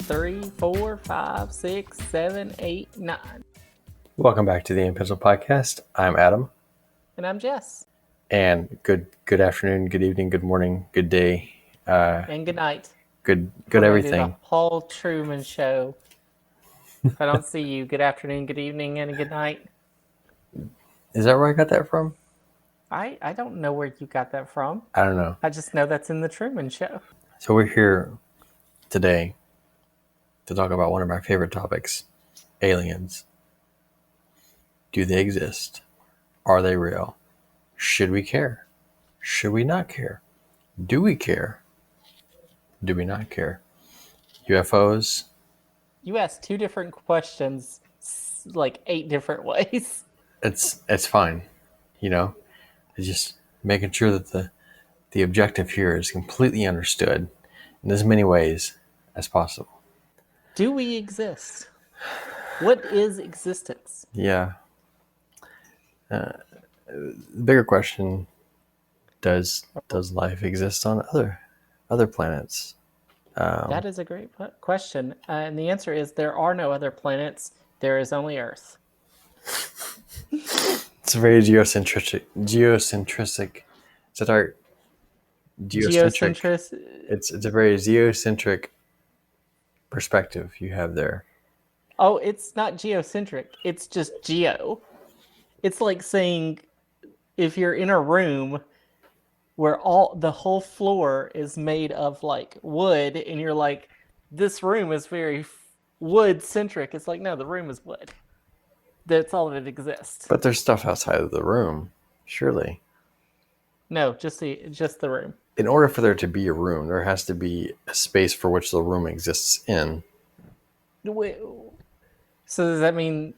3, 4, 5, 6, 7, 8, 9. Welcome back to the in.pencil podcast. I'm Adam. And I'm Jess. And good afternoon, good evening, good morning, good day. And good night. Good We're gonna everything. do the whole Truman Show. If I don't see you, good afternoon, good evening, and good night. Is that where I got that from? I don't know where you got that from. I don't know. I just know that's in the Truman Show. So we're here today to talk about one of my favorite topics, aliens. Do they exist? Are they real? Should we care? Should we not care? Do we care? Do we not care? UFOs? You asked 2 different questions, like 8 different ways. It's fine. It's just making sure that the objective here is completely understood in as many ways as possible. Do we exist? What is existence? Yeah. The bigger question, does life exist on other planets? That is a great question. And the answer is there are no other planets. There is only Earth. It's very geocentric. Is that our geocentric? It's a very geocentric perspective you have there. Oh, it's not geocentric. It's just geo. It's like saying if you're in a room where the whole floor is made of like wood and you're like, this room is very wood centric. It's like, no, the room is wood. That's all that exists. But there's stuff outside of the room, surely. No, just the room. In order for there to be a room, there has to be a space for which the room exists in. So does that mean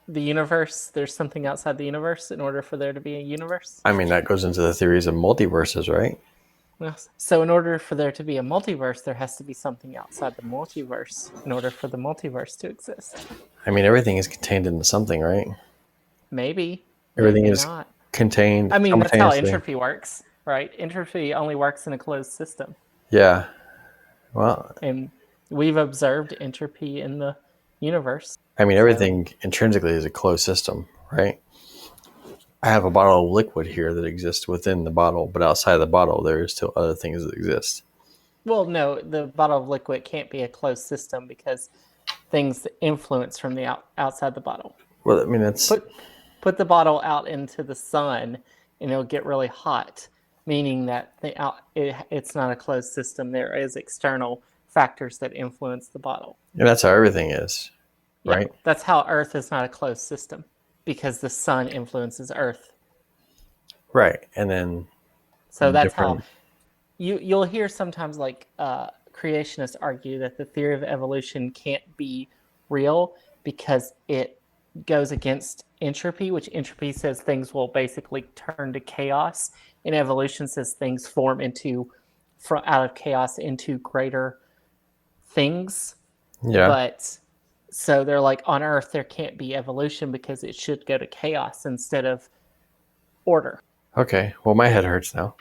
the universe, there's something outside the universe in order for there to be a universe? I mean, that goes into the theories of multiverses, right? So in order for there to be a multiverse, there has to be something outside the multiverse in order for the multiverse to exist. I mean, everything is contained into something, right? Maybe. Everything maybe is not. Contained. I mean, that's how entropy works, right? Entropy only works in a closed system. Yeah. Well, and we've observed entropy in the universe. I mean, everything intrinsically is a closed system, right? I have a bottle of liquid here that exists within the bottle, but outside of the bottle, there are still other things that exist. Well, no, the bottle of liquid can't be a closed system because things influence from the outside the bottle. Well, I mean, it's... Put the bottle out into the sun and it'll get really hot, meaning that it's not a closed system. There is external factors that influence the bottle. And that's how everything is, right? Yeah, that's how Earth is not a closed system, because the sun influences Earth. Right, and then... So that's how... You'll hear sometimes like creationists argue that the theory of evolution can't be real because it goes against entropy, which entropy says things will basically turn to chaos, and evolution says things form out of chaos into greater things. Yeah. But so they're like, on Earth there can't be evolution because it should go to chaos instead of order. Okay, well, my head hurts now.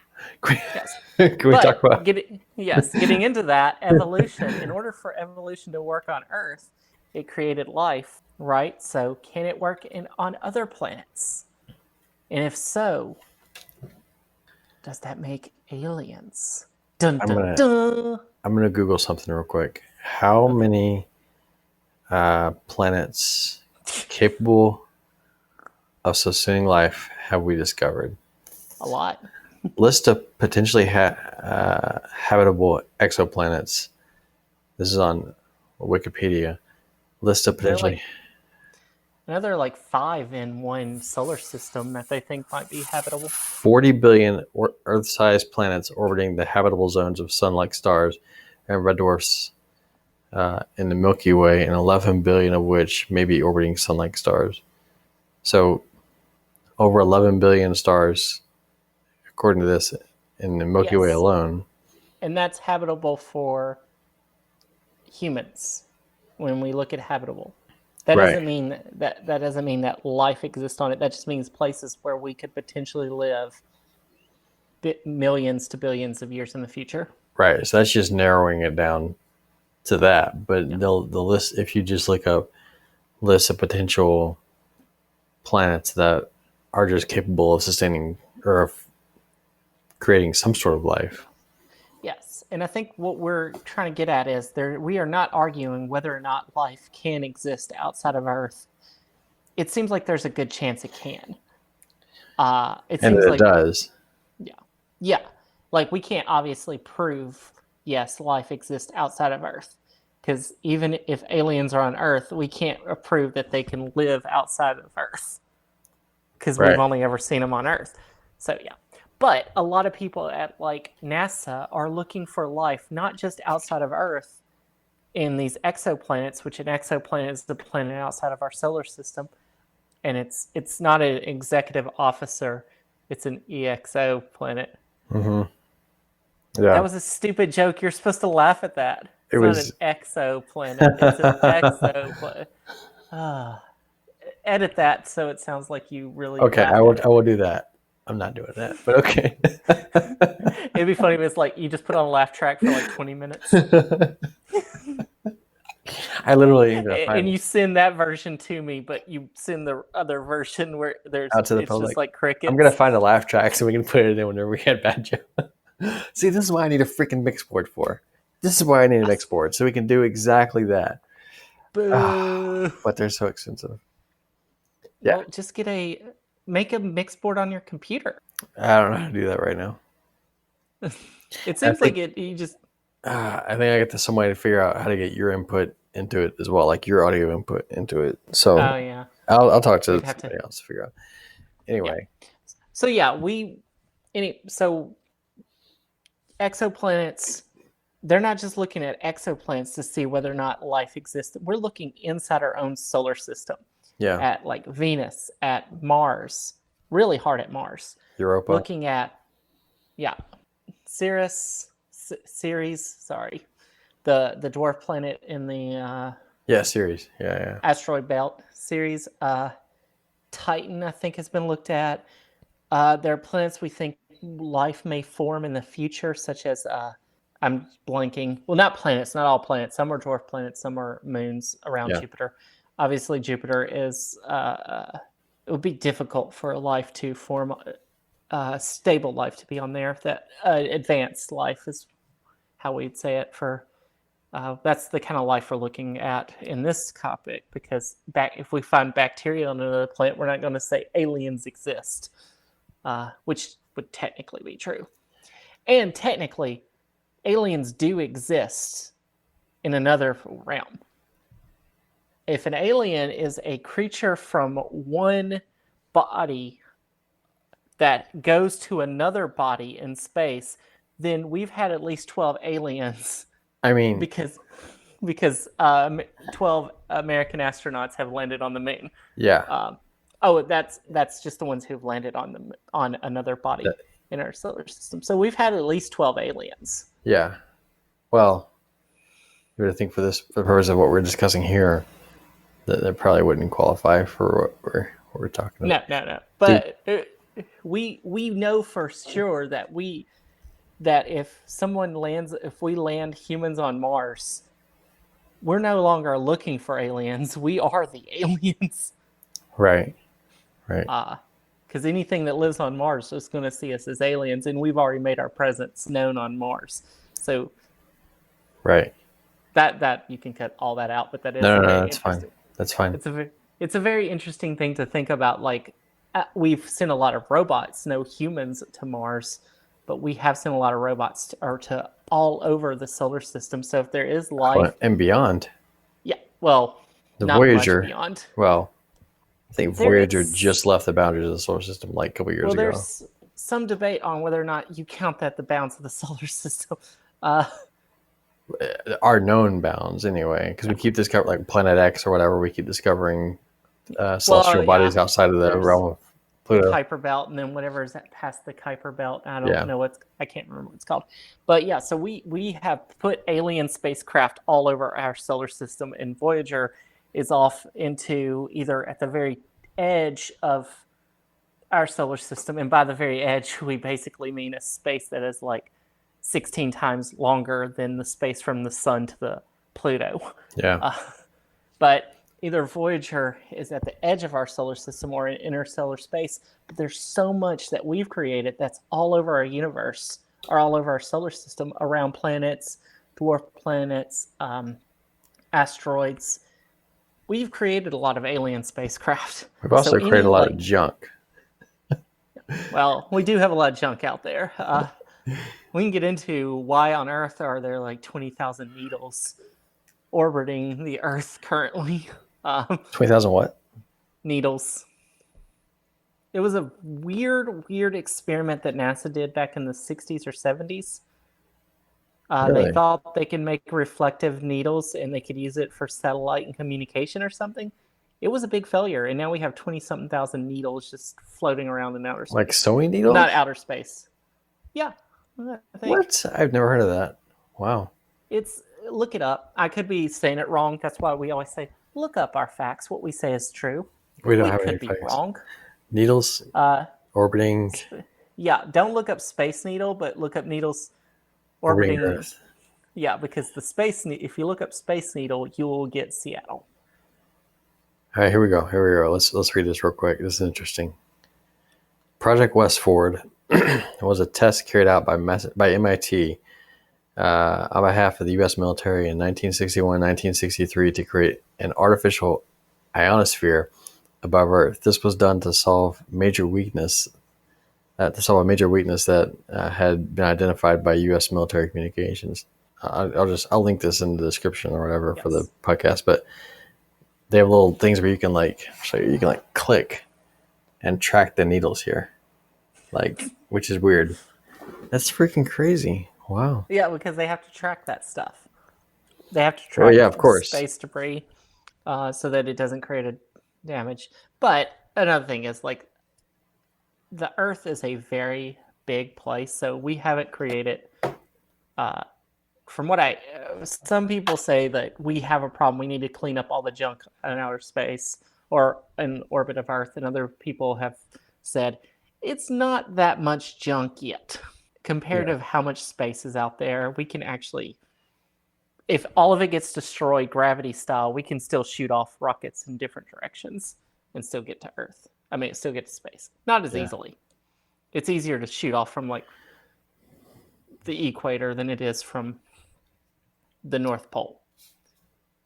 Yes. Can we talk about... Getting into that, evolution. In order for evolution to work on Earth, it created life, right? So can it work on other planets? And if so, does that make aliens? Dun, dun, dun. I'm going to Google something real quick. How many planets capable of sustaining life have we discovered? A lot. List of potentially habitable exoplanets. This is on Wikipedia. List of potentially... Another 5 in one solar system that they think might be habitable. 40 billion Earth-sized planets orbiting the habitable zones of sun-like stars and red dwarfs in the Milky Way, and 11 billion of which may be orbiting sun-like stars. So over 11 billion stars, according to this, in the Milky Way alone. And that's habitable for humans when we look at habitable. That doesn't mean that doesn't mean that life exists on it. That just means places where we could potentially live millions to billions of years in the future. Right. So that's just narrowing it down to that, but they'll list, if you just look up lists of potential planets that are just capable of sustaining or of creating some sort of life. Yes, and I think what we're trying to get at is we are not arguing whether or not life can exist outside of Earth. It seems like there's a good chance it can. It And seems it like, does. yeah, like we can't obviously prove yes, life exists outside of Earth, because even if aliens are on Earth, we can't prove that they can live outside of Earth, because we've Right. only ever seen them on Earth. So yeah. But a lot of people at like NASA are looking for life not just outside of Earth in these exoplanets, which an exoplanet is the planet outside of our solar system, and it's not an executive officer, it's an EXO planet. Yeah. That was a stupid joke. You're supposed to laugh at that. It It's not an was. exoplanet. It's an exoplanet. Edit that so it sounds like you really Okay, I laughed will. at I it. will do that. I'm not doing that, but okay. It'd be funny if it's like you just put on a laugh track for like 20 minutes. I literally need to And find you send that version to me, but you send the other version where out to the it's just public. like I'm gonna crickets. find a laugh track so we can put it in whenever we had bad jokes. See, this is why I need a freaking mix board for. This is why I need a mix board so we can do exactly that. Boo. But they're so expensive. Yeah, Well, just make a mix board on your computer. I don't know how to do that right now. It I seems like think you just I think I get to some way to figure out how to get your input into it as well, like your audio input into it. So oh yeah. I'll talk to We'd have somebody to else to figure out. yeah. Anyway, So yeah, so exoplanets, they're not just looking at exoplanets to see whether or not life exists. We're looking inside our own solar system yeah, at like Venus, at Mars, really hard at Mars. Europa. Looking at yeah, Ceres, sorry, the dwarf planet in the Yeah, series. Yeah. asteroid belt. Ceres, Titan, I think, has been looked at. There are planets we think life may form in the future, such as I'm blanking. Well, not planets, not all planets. Some are dwarf planets, some are moons around Yeah. Jupiter. Obviously, Jupiter is. It would be difficult for life to form, stable life to be on there. That advanced life is how we'd say it for. That's the kind of life we're looking at in this topic, because if we find bacteria on another planet, we're not going to say aliens exist, which would technically be true. And technically, aliens do exist in another realm. If an alien is a creature from one body that goes to another body in space, then we've had at least 12 aliens I mean, because 12 American astronauts have landed on the moon. yeah. That's just the ones who've landed on another body in our solar system. So we've had at least 12 aliens. Yeah. Well, you would think for the purpose of what we're discussing here, that probably wouldn't qualify for what we're talking about. No. But we know for sure that if we land humans on Mars, we're no longer looking for aliens. We are the aliens. Right. Because anything that lives on Mars is going to see us as aliens, and we've already made our presence known on Mars. So, right. That you can cut all that out, but that is No, that's fine. That's fine. It's a very interesting thing to think about. Like we've sent a lot of robots, no humans, to Mars, but we have sent a lot of robots to all over the solar system. So if there is life and beyond, yeah, well, the not Voyager. Much beyond. Well, I think Voyager just left the boundaries of the solar system like a couple years ago. There's some debate on whether or not you count that the bounds of the solar system. Our known bounds, anyway, because we keep discovering, like Planet X or whatever, we keep discovering celestial bodies outside of the realm of Pluto. The Kuiper Belt, and then whatever is past the Kuiper Belt. I don't know I can't remember what it's called. But yeah, so we have put alien spacecraft all over our solar system, and Voyager is off into either at the very edge of our solar system, and by the very edge, we basically mean a space that is like 16 times longer than the space from the sun to the Pluto. Yeah. But either Voyager is at the edge of our solar system or in interstellar space. But there's so much that we've created that's all over our universe or all over our solar system around planets, dwarf planets, asteroids. We've created a lot of alien spacecraft. We've So also created any a lot of like, junk. well, we do have a lot of junk out there. We can get into why on Earth are there like 20,000 needles orbiting the Earth currently. 20,000 what? Needles. It was a weird experiment that NASA did back in the 60s or 70s. They Really? thought they could make reflective needles and they could use it for satellite and communication or something. It was a big failure, and now we have 20 something thousand needles just floating around in outer space. Like sewing Well, needles? not outer space. Yeah, I think. What? I've never heard of that. Wow. It's look it up. I could be saying it wrong. That's why we always say look up our facts. What we say is true. We don't We have any could be facts. wrong. Needles orbiting Yeah, don't look up Space Needle, but look up needles orbiting orbiting. Earth. Yeah, because if you look up Space Needle, you will get Seattle. All right, here we go. Let's read this real quick. This is interesting. Project Westford was a test carried out by MIT on behalf of the U.S. military in 1961-1963 to create an artificial ionosphere above Earth. This was done to solve a major weakness that had been identified by U.S. military communications. I'll link this in the description or whatever for the podcast. But they have little things where you can click and track the needles here, which is weird. That's freaking crazy. Wow. Yeah, because they have to track that stuff. They have to track of course. space debris so that it doesn't create a damage. But another thing is the Earth is a very big place, so we haven't created. From what some people say that we have a problem. We need to clean up all the junk in outer space or in orbit of Earth, and other people have said it's not that much junk yet compared to how much space is out there. We can actually, if all of it gets destroyed gravity style, we can still shoot off rockets in different directions and still get to Earth. I mean, still get to space. Not as easily. It's easier to shoot off from the equator than it is from the North Pole.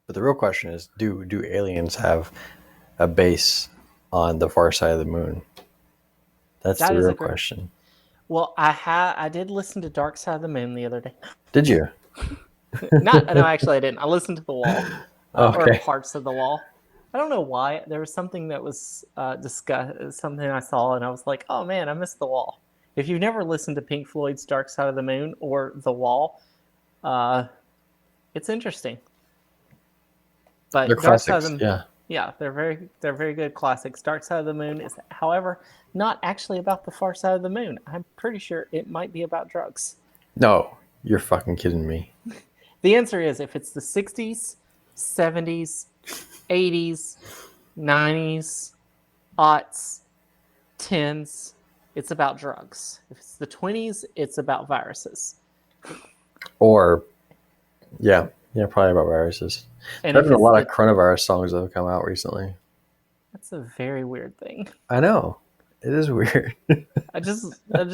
But the real question is, do aliens have a base on the far side of the moon? That's the real question. Well, I did listen to Dark Side of the Moon the other day. Did you? No, actually I didn't. I listened to The Wall, or parts of The Wall. I don't know why. There was something that was discussed, something I saw, and I was like, oh man, I missed The Wall. If you've never listened to Pink Floyd's Dark Side of the Moon or The Wall, it's interesting. But they're classics, yeah, they're very good classics. Dark Side of the Moon is, however, not actually about the far side of the moon. I'm pretty sure it might be about drugs. No, you're fucking kidding me. The answer is if it's the 60s, 70s, 80s, 90s, aughts, 10s, it's about drugs. If it's the 20s, it's about viruses. Or, probably about viruses. There's been a lot of coronavirus songs that have come out recently. That's a very weird thing. I know. It is weird. I just I've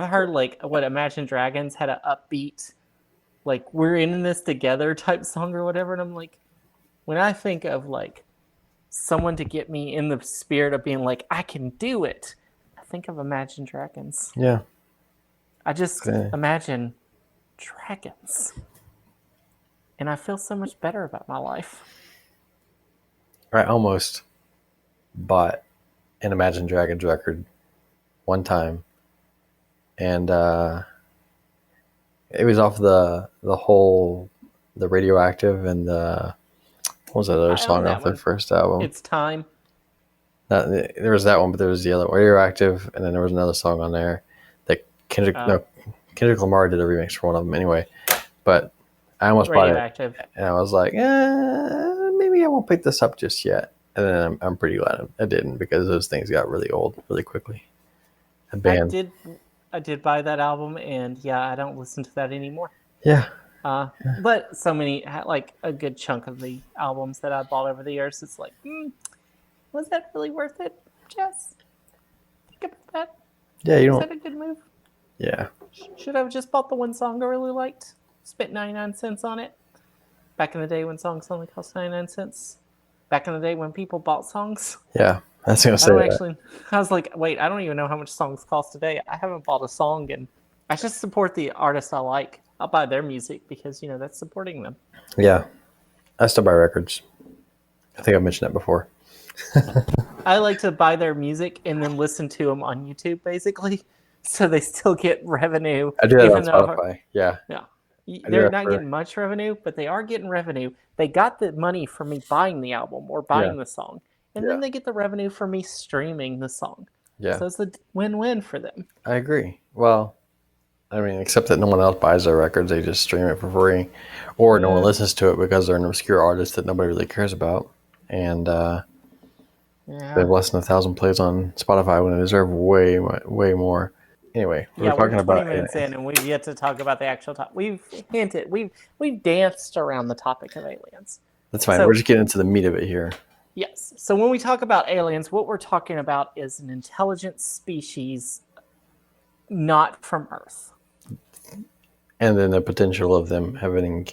heard what Imagine Dragons had an upbeat, we're in this together type song or whatever, and I'm like, when I think of someone to get me in the spirit of being I can do it, I think of Imagine Dragons. Yeah. I just imagine dragons. And I feel so much better about my life. I almost bought an Imagine Dragons record one time. And it was off the Radioactive and what was that other song off their first album? It's Time. There was that one, but there was the other Radioactive, and then there was another song on there that Kendrick Lamar did a remix for one of them anyway. But I almost bought it, and I was like, maybe I won't pick this up just yet. And then I'm pretty glad I didn't, because those things got really old really quickly. I did buy that album, and I don't listen to that anymore. Yeah, But so many, like a good chunk of the albums that I bought over the years, it's like, was that really worth it, Jess? Think about that. Yeah, you Was don't. that a good move? Yeah, Should I have just bought the one song I really liked? Spent 99 cents on it? Back in the day when songs only cost 99 cents? Back in the day when people bought songs? yeah. I was gonna I say don't that. actually. I was like, wait, I don't even know how much songs cost today. I haven't bought a song, and I just support the artist I like. I'll buy their music because that's supporting them. Yeah, I still buy records. I think I mentioned that before. I like to buy their music and then listen to them on YouTube, basically, so they still get revenue, I do that on even though Spotify. Yeah, yeah, I do they're that not for getting much revenue, but they are getting revenue. They got the money from me buying the album or yeah, buying the song, and yeah, then they get the revenue from me streaming the song. yeah. So it's a win-win for them. I agree. Well, I mean, except that no one else buys their records; they just stream it for free, or no one listens to it because they're an obscure artist that nobody really cares about, and they have Yeah. less than 1,000 plays on Spotify when they deserve way, way more. Anyway, we were Yeah, we're talking 20 about minutes in and we've yet to talk about the actual topic. We've hinted, we've danced around the topic of aliens. that's fine. We're So, just getting into the meat of it here. yes. So when we talk about aliens, what we're talking about is an intelligent species not from Earth. And then the potential of them having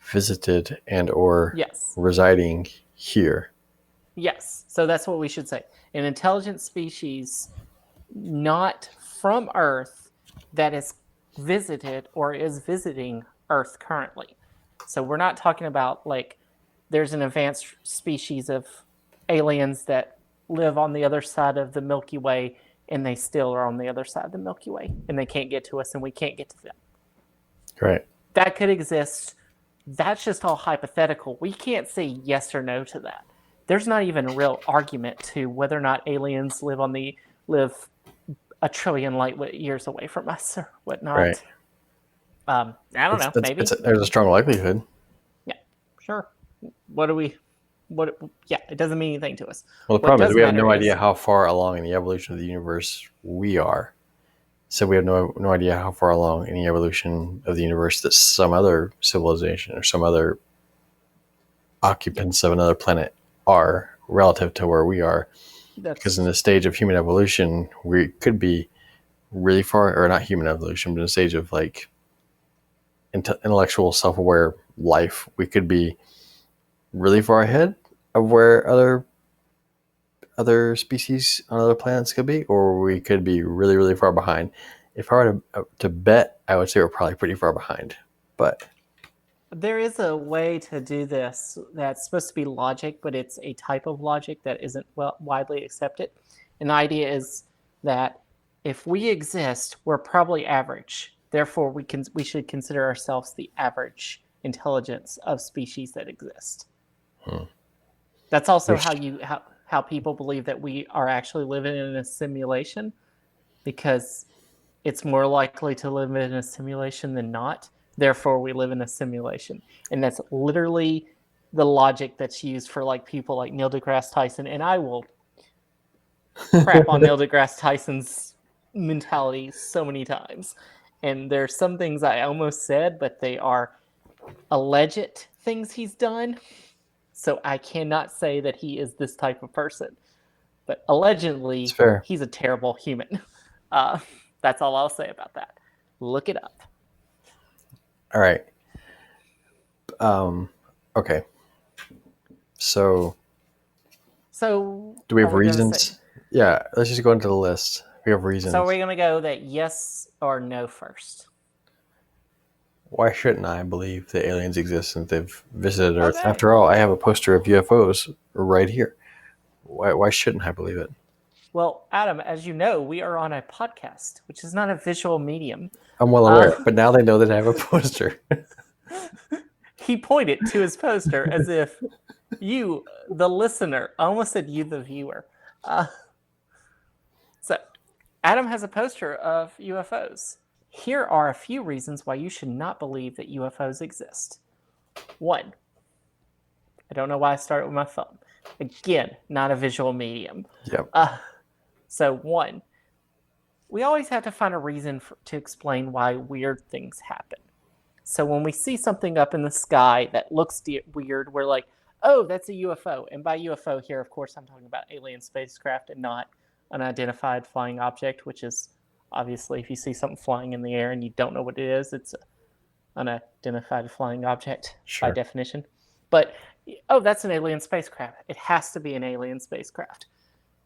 visited and or Yes. residing here. Yes. So that's what we should say. An intelligent species not from Earth that is visited or is visiting Earth currently. So we're not talking about like there's an advanced species of aliens that live on the other side of the Milky Way and they still are on the other side of the Milky Way and they can't get to us and we can't get to them. Right. That could exist. That's just all hypothetical. We can't say yes or no to that. There's not even a real argument to whether or not aliens live a trillion light years away from us or Right. whatnot. I don't know. Maybe. There's a strong likelihood. Yeah. Sure. What do we? What? Yeah. It doesn't mean anything to us. Well, the What problem is does we have matter no is idea how far along in the evolution of the universe we are. So we have no idea how far along in the evolution of the universe that some other civilization or some other occupants of another planet are relative to where we are. Because in the stage of human evolution, we could be really far, or not human evolution, but in the stage of like intellectual self-aware life, we could be really far ahead of where other species on other planets could be, or we could be really, really far behind. If I were to bet, I would say we're probably pretty far behind. But there is a way to do this that's supposed to be logic, but it's a type of logic that isn't widely accepted. And the idea is that if we exist, we're probably average. Therefore, we should consider ourselves the average intelligence of species that exist. That's also how people believe that we are actually living in a simulation, because it's more likely to live in a simulation than not. Therefore, we live in a simulation. And that's literally the logic that's used for like people like Neil deGrasse Tyson. And I will crap on Neil deGrasse Tyson's mentality so many times. And there's some things I almost said, but they are alleged things he's done. So I cannot say that he is this type of person. But allegedly, it's fair. he's a terrible human. That's all I'll say about that. Look it up. All right. Okay. So do we have reasons? Yeah, let's just go into the list. We have reasons. So are we going to go that yes or no first? Why shouldn't I believe that aliens exist and they've visited Earth? Okay. After all, I have a poster of UFOs right here. Why shouldn't I believe it? Well, Adam, as you know, we are on a podcast, which is not a visual medium. I'm well aware, but now they know that I have a poster. He pointed to his poster as if you, the listener, I almost said you, the viewer. So, Adam has a poster of UFOs. Here are a few reasons why you should not believe that UFOs exist. 1, I don't know why I started with my phone. Again, not a visual medium. Yep. So 1, we always have to find a reason to explain why weird things happen. So when we see something up in the sky that looks weird, we're like, oh, that's a UFO. And by UFO here, of course, I'm talking about alien spacecraft and not unidentified flying object, which is obviously if you see something flying in the air and you don't know what it is, it's an unidentified flying object by definition. But oh, that's an alien spacecraft. It has to be an alien spacecraft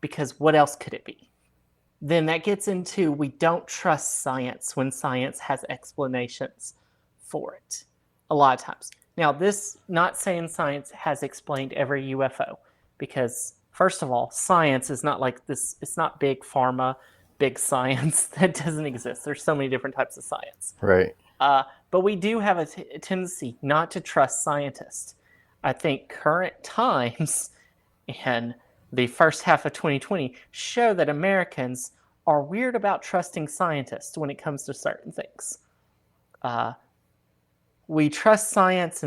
because what else could it be? Then that gets into we don't trust science when science has explanations for it a lot of times. Now, this not saying science has explained every UFO because first of all, science is not like this. It's not big pharma, big science that doesn't exist. There's so many different types of science. Right. But we do have a tendency not to trust scientists. I think current times and the first half of 2020 show that Americans are weird about trusting scientists when it comes to certain things. We trust science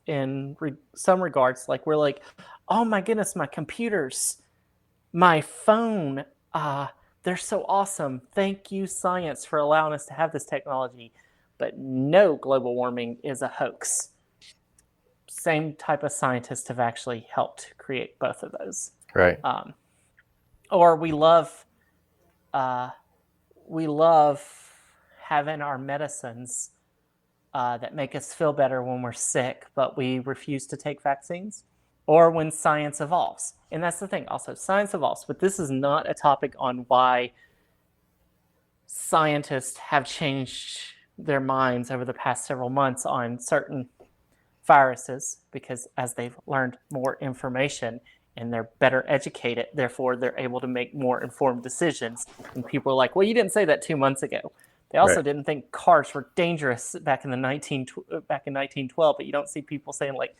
in some regards. Like we're like, oh my goodness, my computers, my phone, they're so awesome. Thank you, science, for allowing us to have this technology. But no, global warming is a hoax. Same type of scientists have actually helped create both of those. Right. Or we love having our medicines that make us feel better when we're sick, but we refuse to take vaccines. Or when science evolves. And that's the thing. Also, science evolves. But this is not a topic on why scientists have changed their minds over the past several months on certain viruses, because as they've learned more information and they're better educated, therefore they're able to make more informed decisions. And people are like, well, you didn't say that 2 months ago. They also didn't think cars were dangerous back in 1912, but you don't see people saying like,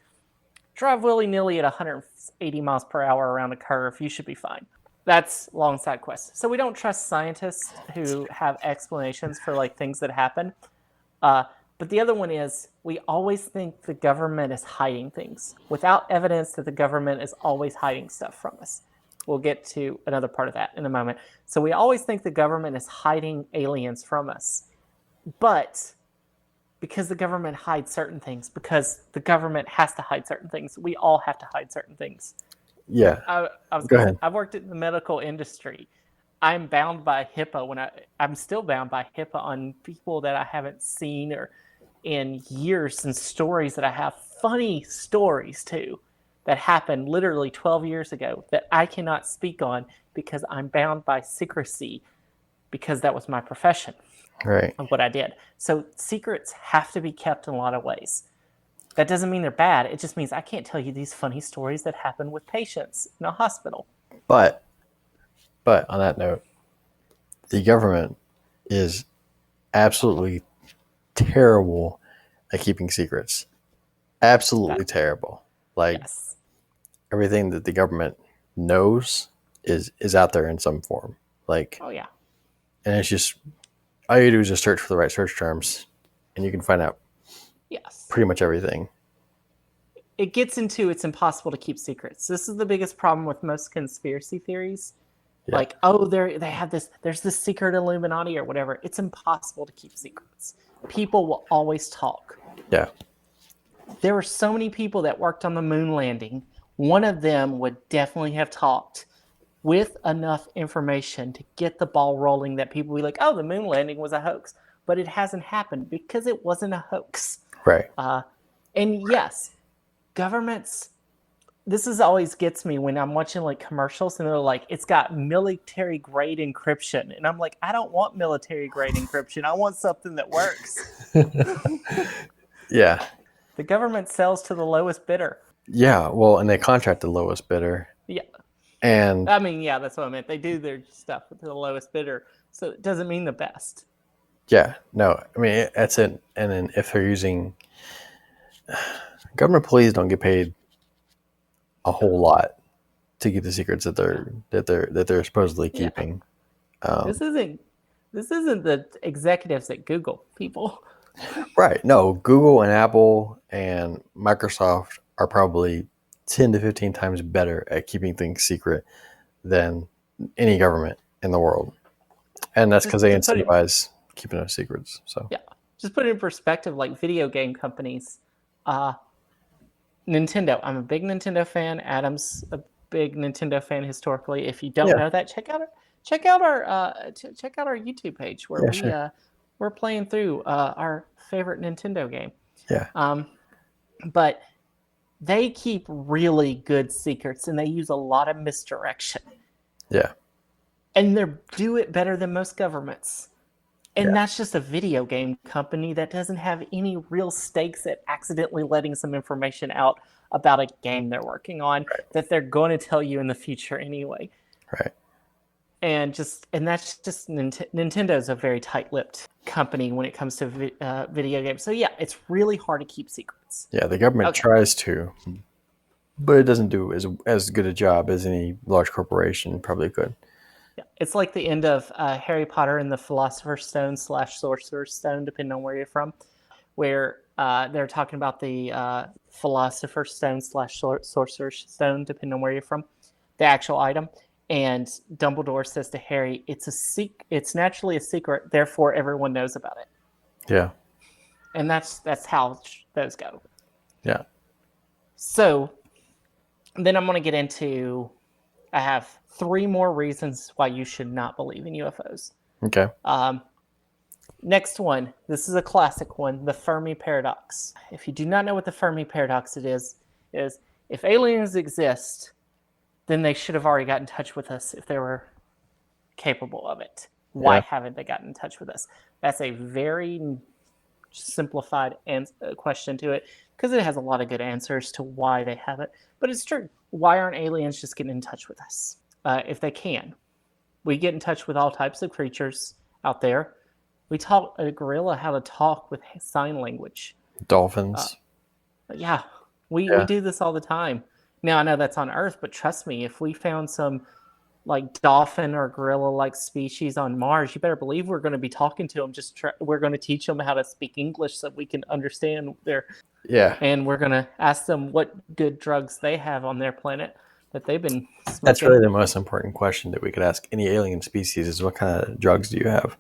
drive willy-nilly at 180 miles per hour around a curve, you should be fine. That's long side quest. So we don't trust scientists who have explanations for like things that happen. But the other one is we always think the government is hiding things without evidence that the government is always hiding stuff from us. We'll get to another part of that in a moment. So we always think the government is hiding aliens from us. But because the government hides certain things, because the government has to hide certain things, we all have to hide certain things. Yeah. Go ahead. I've worked in the medical industry. I'm bound by HIPAA I'm still bound by HIPAA on people that I haven't seen or in years, and stories that I have, funny stories too, that happened literally 12 years ago that I cannot speak on because I'm bound by secrecy because that was my profession. Right. Of what I did. So secrets have to be kept in a lot of ways. That doesn't mean they're bad. It just means I can't tell you these funny stories that happen with patients in a hospital. But on that note, the government is absolutely terrible at keeping secrets. Absolutely terrible. Like everything that the government knows is out there in some form. Like, oh yeah. And it's just all you do is just search for the right search terms, and you can find out pretty much everything. It gets into it's impossible to keep secrets. This is the biggest problem with most conspiracy theories. Yeah. Like, oh, they have this. There's this secret Illuminati or whatever. It's impossible to keep secrets. People will always talk. Yeah. There were so many people that worked on the moon landing. One of them would definitely have talked with enough information to get the ball rolling that people would be like, oh, the moon landing was a hoax. But it hasn't happened because it wasn't a hoax. Right. And yes, governments, this is always gets me when I'm watching like commercials and they're like, it's got military grade encryption. And I'm like, I don't want military grade encryption. I want something that works. Yeah. The government sells to the lowest bidder. Yeah. Well, and they contract the lowest bidder. Yeah. And I mean, yeah, that's what I meant. They do their stuff with the lowest bidder. So it doesn't mean the best. Yeah. No, I mean, that's it. And then if they're using government employees don't get paid a whole lot to keep the secrets that they're supposedly keeping. This isn't the executives at Google, people. Right. No, Google and Apple and Microsoft are probably 10 to 15 times better at keeping things secret than any government in the world. And that's because they incentivize keeping those secrets. So yeah. just put it in perspective, like video game companies. Uh, Nintendo. I'm a big Nintendo fan. Adam's a big Nintendo fan historically. If you don't Yeah. know that, check out our YouTube page where Yeah. Sure. we're playing through our favorite Nintendo game. Yeah. But they keep really good secrets and they use a lot of misdirection. Yeah. And they do it better than most governments. And Yeah. that's just a video game company that doesn't have any real stakes at accidentally letting some information out about a game they're working on that they're going to tell you in the future anyway. Right. And that's just Nintendo's a very tight-lipped company when it comes to video games. So yeah, it's really hard to keep secrets. Yeah. The government tries to, but it doesn't do as good a job as any large corporation probably could. Yeah, it's like the end of Harry Potter and the Philosopher's Stone / Sorcerer's Stone, depending on where you're from, where they're talking about the Philosopher's Stone / Sorcerer's Stone, depending on where you're from, the actual item. And Dumbledore says to Harry, "It's naturally a secret, therefore everyone knows about it." Yeah. And that's how those go. Yeah. So then I'm going to get into. I have 3 more reasons why you should not believe in UFOs. Okay. Next one. This is a classic one, the Fermi paradox. If you do not know what the Fermi paradox is if aliens exist, then they should have already got in touch with us if they were capable of it. Why haven't they gotten in touch with us? That's a very simplified question to it because it has a lot of good answers to why they haven't. But it's true. Why aren't aliens just getting in touch with us? If they can. We get in touch with all types of creatures out there. We taught a gorilla how to talk with sign language. Dolphins. Yeah, we do this all the time. Now, I know that's on Earth, but trust me, if we found some like dolphin or gorilla-like species on Mars, you better believe we're going to be talking to them. We're going to teach them how to speak English so we can understand their... Yeah. And we're going to ask them what good drugs they have on their planet that they've been smoking. That's really the most important question that we could ask any alien species is what kind of drugs do you have?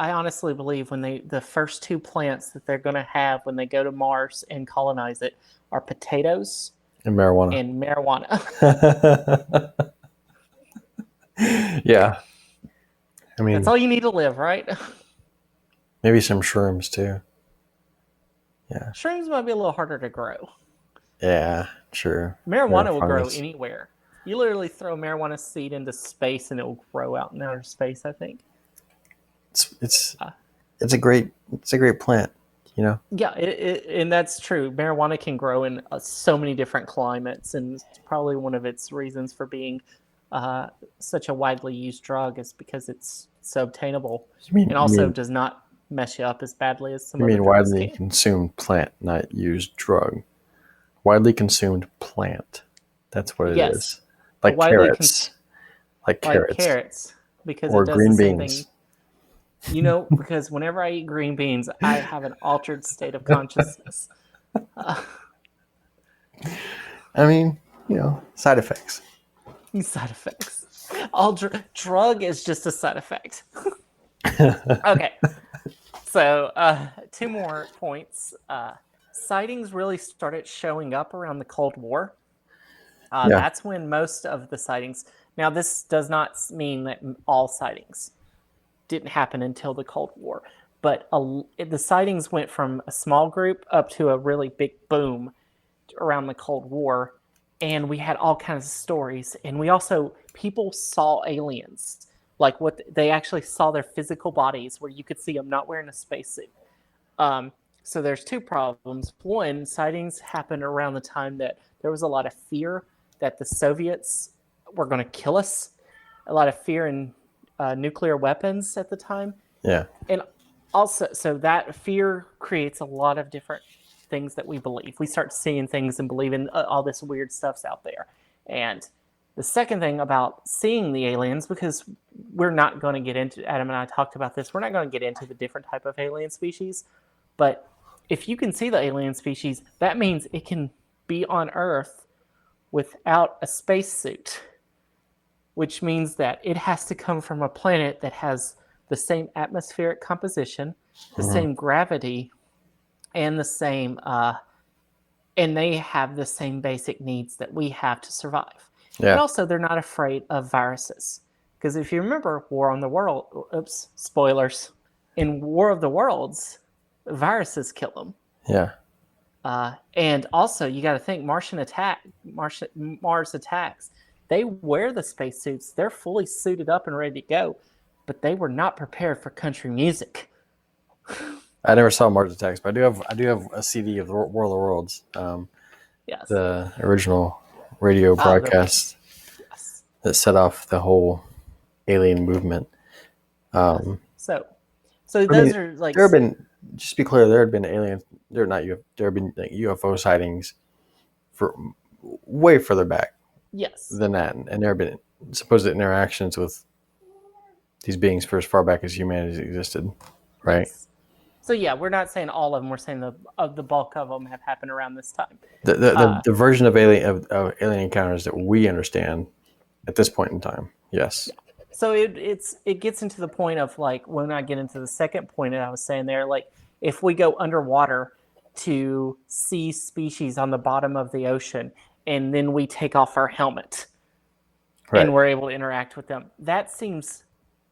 I honestly believe when the first 2 plants that they're going to have when they go to Mars and colonize it are potatoes and marijuana. Yeah. I mean, that's all you need to live, right? Maybe some shrooms too. Yeah. Shrooms might be a little harder to grow. Yeah, true. Marijuana will grow anywhere. You literally throw a marijuana seed into space and it will grow out in outer space, I think. It's a great plant, you know? Yeah, and that's true. Marijuana can grow in so many different climates, and it's probably one of its reasons for being such a widely used drug is because it's so obtainable and also does not mess you up as badly as some other drugs. You mean widely consumed plant, not used drug? Widely consumed plant. That's what it is. Like carrots. Like carrots. Because or it does green the same beans. thing. You know, because whenever I eat green beans, I have an altered state of consciousness. I mean, you know, side effects. Side effects. Drug is just a side effect. Okay. So, 2 more points. Sightings really started showing up around the Cold War. That's when most of the sightings... Now, this does not mean that all sightings didn't happen until the Cold War. But the sightings went from a small group up to a really big boom around the Cold War. And we had all kinds of stories. And people saw aliens. Like they actually saw their physical bodies where you could see them not wearing a spacesuit. So there's 2 problems. One, sightings happened around the time that there was a lot of fear that the Soviets were going to kill us. A lot of fear in nuclear weapons at the time. Yeah. And also, so that fear creates a lot of different things that we believe. We start seeing things and believing all this weird stuff's out there. And the second thing about seeing the aliens, because we're not going to get into, Adam and I talked about this, we're not going to get into the different type of alien species, but if you can see the alien species, that means it can be on Earth without a spacesuit, which means that it has to come from a planet that has the same atmospheric composition, the Mhm. same gravity, and the same and they have the same basic needs that we have to survive. And Yeah. also, they're not afraid of viruses. Because if you remember War on the World, oops, spoilers, in War of the Worlds, viruses kill them. Yeah. And also, you got to think Mars attacks. They wear the spacesuits. They're fully suited up and ready to go, but they were not prepared for country music. I never saw Mars Attacks, but I do have a CD of the World of Worlds, Yes. the original radio Oh, the broadcast yes. that set off the whole alien movement. Yes. So I mean, those are like there have been, just to be clear, there had been alien, there not there have been like UFO sightings for way further back yes. than that, and there have been supposed interactions with these beings for as far back as humanity existed, right? Yes. So yeah, we're not saying all of them. We're saying the bulk of them have happened around this time. The version of alien encounters that we understand at this point in time, yes. Yeah. So it gets into the point of like when I get into the second point that I was saying there, like if we go underwater to see species on the bottom of the ocean, and then we take off our helmet Right. and we're able to interact with them, that seems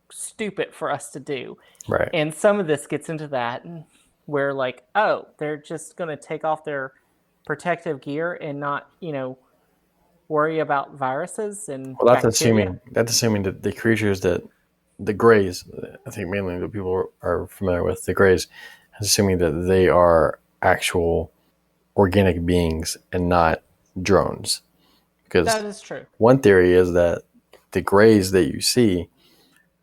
stupid for us to do. Right. And some of this gets into that where like, oh, they're just going to take off their protective gear and not, worry about viruses and Well, bacteria. that's assuming that the creatures that the Greys, I think mainly that people are familiar with the Greys, assuming that they are actual organic beings and not drones. That Because is true. one theory is that the Greys that you see,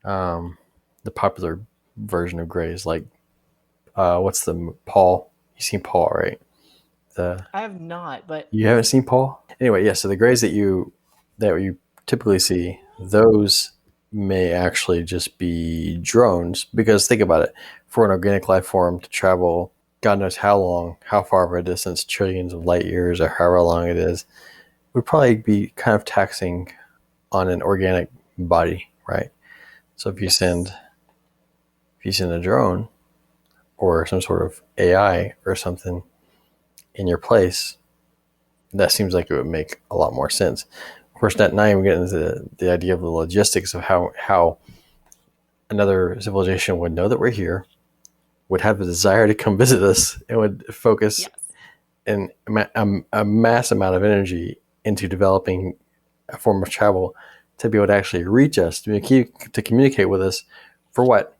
the popular version of Greys, like what's the Paul? You seen Paul, right? The I have not, but You haven't seen Paul? Anyway, yeah. So the Greys that you typically see, those may actually just be drones. Because think about it, for an organic life form to travel, God knows how long, how far of a distance, trillions of light years, or however long it is, would probably be kind of taxing on an organic body, right? So yes. if you send a drone or some sort of AI or something in your place, that seems like it would make a lot more sense. Of course, now even getting into the idea of the logistics of how another civilization would know that we're here, would have the desire to come visit us, and would focus Yes. a mass amount of energy into developing a form of travel to be able to actually reach us, to communicate with us. For what?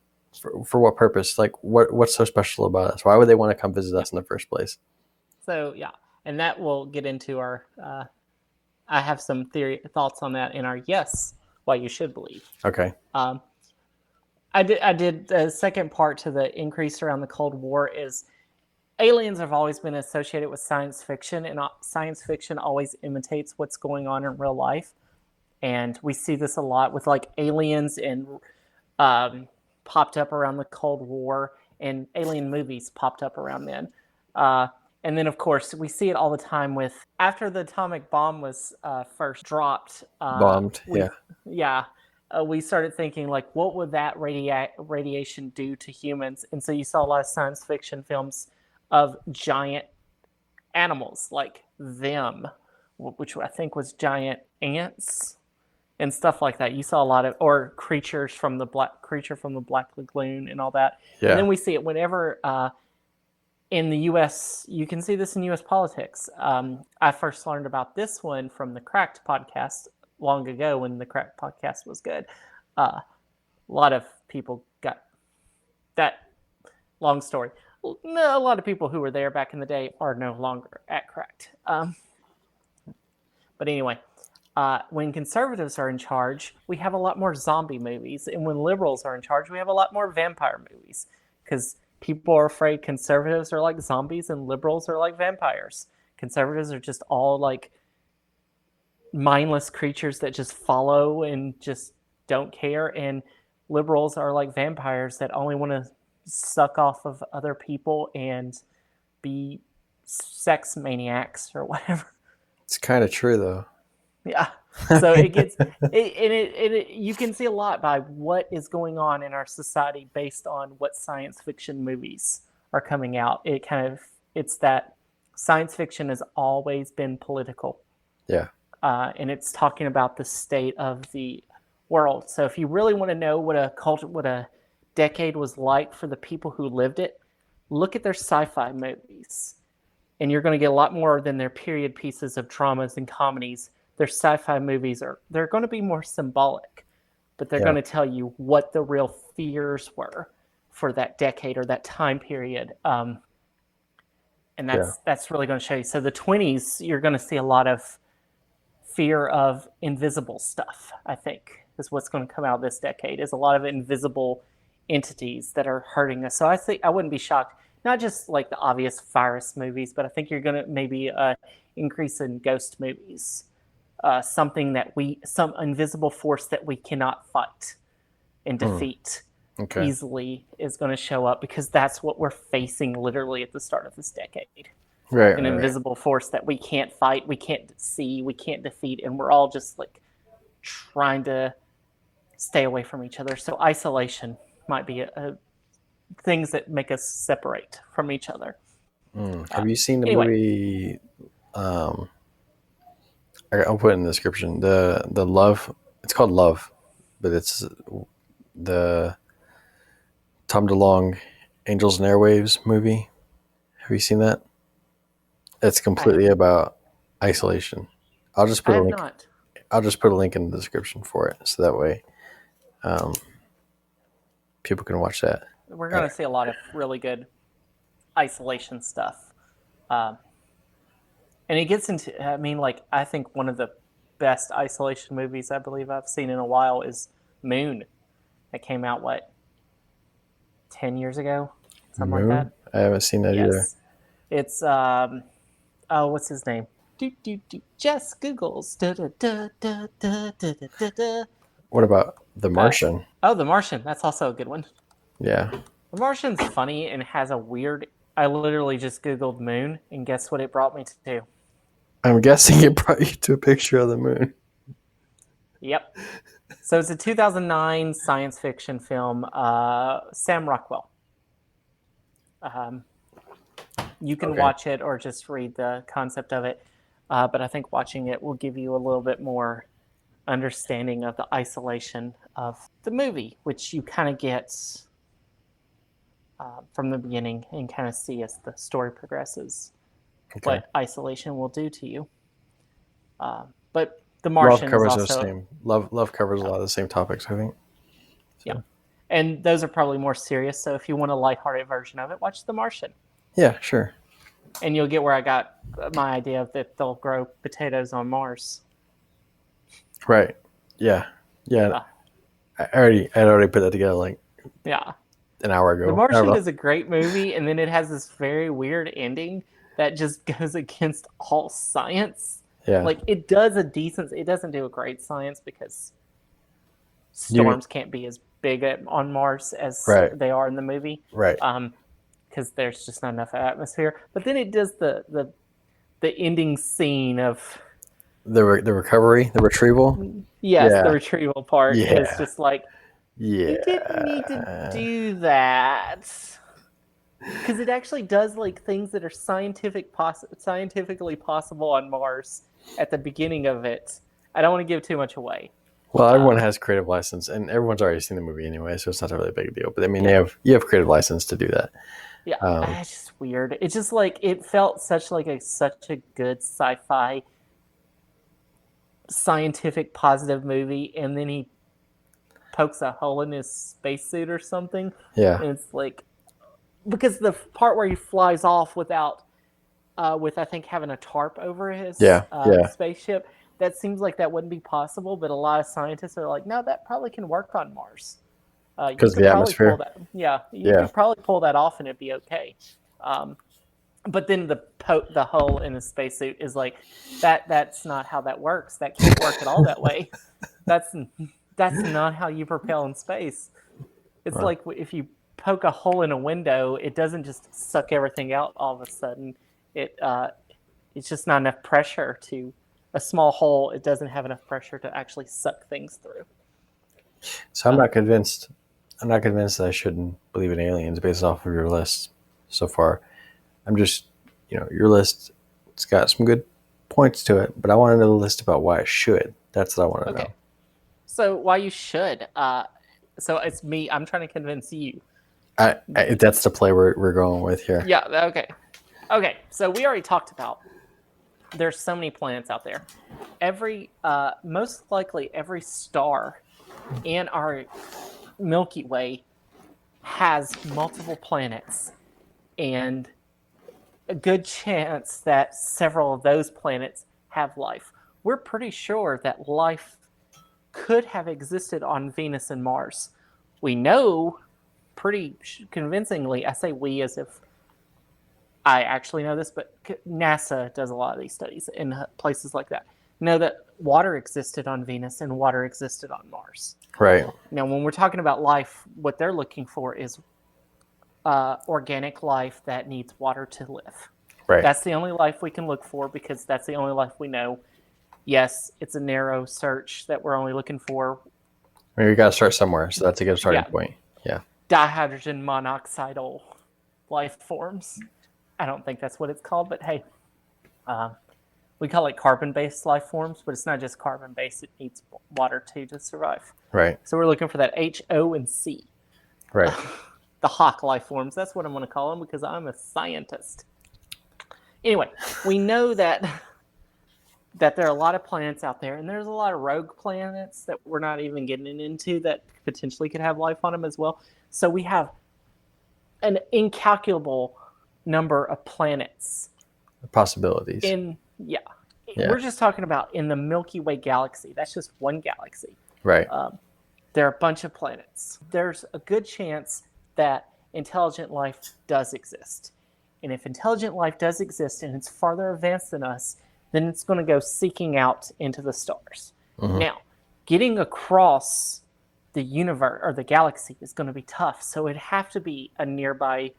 For what purpose? Like, what's so special about us? Why would they want to come visit Yeah. us in the first place? So yeah, and that will get into our. I have some thoughts on that in our yes, why you should believe. Okay. Um, I did the second part to the increase around the Cold War is aliens have always been associated with science fiction, and science fiction always imitates what's going on in real life. And we see this a lot with like aliens and um, popped up around the Cold War, and alien movies popped up around then. Uh, and then, of course, we see it all the time with after the atomic bomb was first dropped. Bombed. Yeah. Yeah, we started thinking like, what would that radiation do to humans? And so you saw a lot of science fiction films of giant animals like them, which I think was giant ants and stuff like that. You saw a lot of or creature from the Black Lagoon and all that. And Yeah. then we see it whenever in the U.S. You can see this in U.S. politics. I first learned about this one from the Cracked podcast long ago when the Cracked podcast was good. A lot of people got that long story. A lot of people who were there back in the day are no longer at Cracked. But anyway, when conservatives are in charge, we have a lot more zombie movies. And when liberals are in charge, we have a lot more vampire movies. Because people are afraid conservatives are like zombies and liberals are like vampires. Conservatives are just all like mindless creatures that just follow and just don't care. And liberals are like vampires that only want to suck off of other people and be sex maniacs or whatever. It's kind of true though. Yeah. So it gets you can see a lot by what is going on in our society based on what science fiction movies are coming out. It's that science fiction has always been political, Yeah. and it's talking about the state of the world. So if you really want to know what a decade was like for the people who lived it, look at their sci-fi movies, and you're going to get a lot more than their period pieces of dramas and comedies. Their sci-fi movies they're going to be more symbolic, but they're Yeah. going to tell you what the real fears were for that decade or that time period. And Yeah. that's really going to show you. So the 20s, you're going to see a lot of fear of invisible stuff. I think is what's going to come out this decade is a lot of invisible entities that are hurting us. So I think I wouldn't be shocked. Not just like the obvious virus movies, but I think you're going to maybe increase in ghost movies. Some invisible force that we cannot fight and defeat Okay. easily is going to show up because that's what we're facing literally at the start of this decade. Right. An invisible force that we can't fight, we can't see, we can't defeat, and we're all just like trying to stay away from each other. So isolation might be things that make us separate from each other. Have you seen the Anyway, movie? I'll put it in the description. The Love. It's called Love, but it's the Tom DeLonge Angels and Airwaves movie. Have you seen that? It's completely about isolation. I'll just I put a have link. not. I'll just put a link in the description for it, so that way people can watch that. We're going to see a lot of really good isolation stuff. And it gets into, I mean, like, I think one of the best isolation movies I believe I've seen in a while is Moon. That came out, 10 years ago? Something like Moon. that? I haven't seen that either. Yes. It's, what's his name? Just Googles. What about The Martian? The Martian. That's also a good one. Yeah. The Martian's funny and has a weird. I literally just Googled moon, and guess what it brought me to? I'm guessing it brought you to a picture of the moon. Yep. So it's a 2009 science fiction film. Sam Rockwell. You can watch it or just read the concept of it, but I think watching it will give you a little bit more understanding of the isolation of the movie, which you kind of get from the beginning and kind of see as the story progresses what isolation will do to you. But The Martian Love covers is also the same. Love covers a lot of the same topics, I think. So. Yeah, and those are probably more serious. So if you want a lighthearted version of it, watch The Martian. Yeah, sure. And you'll get where I got my idea of that they'll grow potatoes on Mars. Right. Yeah. Yeah. I had already put that together like an hour ago. The Martian is a great movie, and then it has this very weird ending that just goes against all science. Yeah. Like it doesn't do a great science because storms can't be as big on Mars as they are in the movie. Right. Because there's just not enough atmosphere. But then it does the ending scene of the recovery, the retrieval. Yes, the retrieval part is just like you didn't need to do that. Because it actually does like things that are scientifically possible on Mars at the beginning of it. I don't want to give too much away. Well, everyone has creative license, and everyone's already seen the movie anyway, so it's not a really big deal. But I mean, you have creative license to do that. Yeah, it's just weird. It's just like it felt such a good sci-fi, scientific, positive movie, and then he pokes a hole in his spacesuit or something. Yeah, and it's like because the part where he flies off without, with I think having a tarp over his spaceship. That seems like that wouldn't be possible, but a lot of scientists are like, no, that probably can work on Mars. Because of the atmosphere. You could probably pull that off and it'd be okay. But then the hole in the spacesuit is like that's not how that works. That can't work at all that way. That's not how you propel in space. It's like if you poke a hole in a window, it doesn't just suck everything out all of a sudden. It's just not enough pressure to a small hole, it doesn't have enough pressure to actually suck things through. So I'm not convinced. I'm not convinced that I shouldn't believe in aliens based off of your list so far. I'm just, your list, it's got some good points to it, but I want to know the list about why I should. That's what I want to know. So why you should? So it's me. I'm trying to convince you. That's the play we're going with here. Yeah. Okay. Okay. So we already talked about. There's so many planets out there. Most likely every star in our Milky Way has multiple planets, and a good chance that several of those planets have life. We're pretty sure that life could have existed on Venus and Mars. We know pretty convincingly, I say we as if I actually know this, but NASA does a lot of these studies in places like that. Know that water existed on Venus and water existed on Mars. Right. Now, when we're talking about life, what they're looking for is organic life that needs water to live. Right. That's the only life we can look for because that's the only life we know. Yes, it's a narrow search that we're only looking for. I mean, we got to start somewhere, so that's a good starting point. Yeah. Dihydrogen monoxidal life forms. I don't think that's what it's called, but hey, we call it carbon-based life forms, but it's not just carbon-based. It needs water too to survive. Right. So we're looking for that H, O, and C. Right. The Hawk life forms. That's what I'm going to call them because I'm a scientist. Anyway, we know that there are a lot of planets out there, and there's a lot of rogue planets that we're not even getting into that potentially could have life on them as well. So we have an incalculable number of planets. Possibilities. We're just talking about in the Milky Way galaxy. That's just one galaxy. Right. There are a bunch of planets. There's a good chance that intelligent life does exist. And if intelligent life does exist and it's farther advanced than us, then it's going to go seeking out into the stars. Mm-hmm. Now, getting across the universe or the galaxy is going to be tough. So it'd have to be a nearby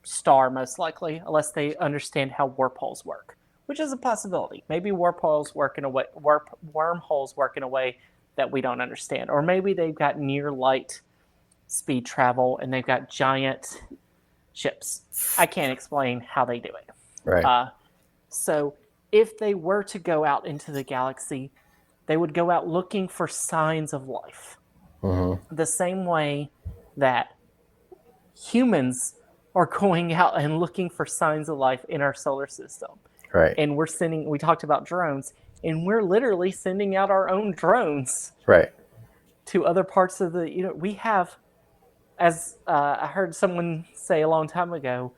star, most likely, unless they understand how warp holes work, which is a possibility. Maybe wormholes work in a way that we don't understand. Or maybe they've got near light speed travel and they've got giant ships. I can't explain how they do it. Right. So if they were to go out into the galaxy, they would go out looking for signs of life. Mm-hmm. The same way that humans are going out and looking for signs of life in our solar system. Right. And we talked about drones, and we're literally sending out our own drones. Right. To other parts of we have, as I heard someone say a long time ago,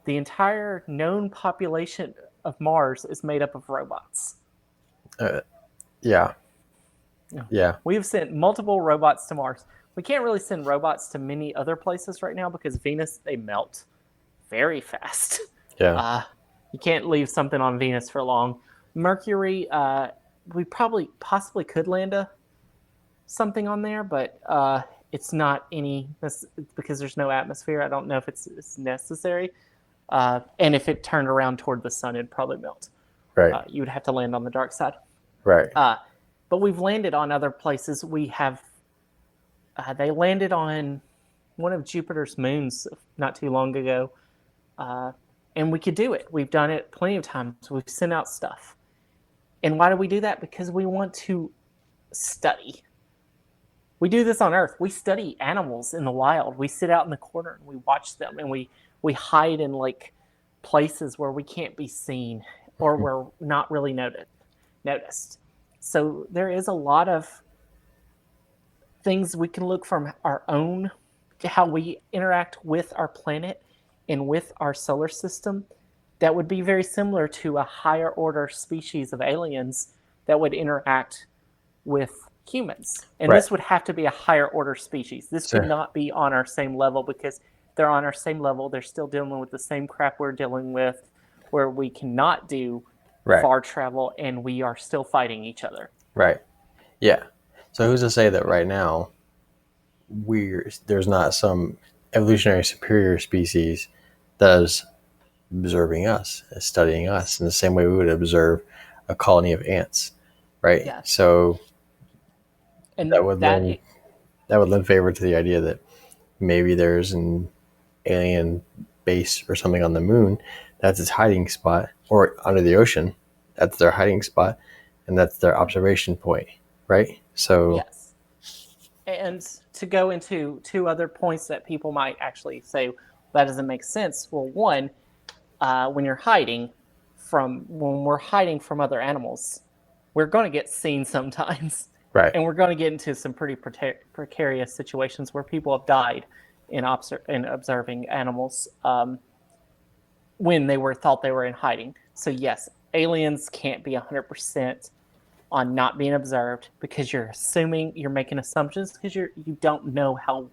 the entire known population of Mars is made up of robots. Yeah. We've sent multiple robots to Mars. We can't really send robots to many other places right now because Venus, they melt very fast. Yeah. You can't leave something on Venus for long. Mercury, we possibly could land something on there, but it's not because there's no atmosphere. I don't know if it's necessary. And if it turned around toward the sun, it'd probably melt. Right. You would have to land on the dark side. Right. But we've landed on other places. We have. They landed on one of Jupiter's moons not too long ago, and we could do it. We've done it plenty of times. We've sent out stuff. And why do we do that? Because we want to study. We do this on Earth. We study animals in the wild. We sit out in the corner and we watch them, and we hide in like places where we can't be seen or we're not really noticed. So there is a lot of things we can look from our own, how we interact with our planet and with our solar system that would be very similar to a higher order species of aliens that would interact with humans. And This would have to be a higher order species. This could not be on our same level because they're on our same level. They're still dealing with the same crap we're dealing with, where we cannot do far travel and we are still fighting each other. Right. Yeah. So who's to say that right now there's not some evolutionary superior species that is observing us, studying us in the same way we would observe a colony of ants, right? Yeah. So And that would lend favor to the idea that maybe there's an alien base or something on the moon that's its hiding spot, or under the ocean that's their hiding spot, and that's their observation point, right? So yes. And to go into two other points that people might actually say that doesn't make sense. Well, one, when we're hiding from other animals, we're going to get seen sometimes, right, and we're going to get into some pretty precarious situations where people have died in observing animals when they were thought they were in hiding. So yes, aliens can't be 100% on not being observed because you're making assumptions because you don't know how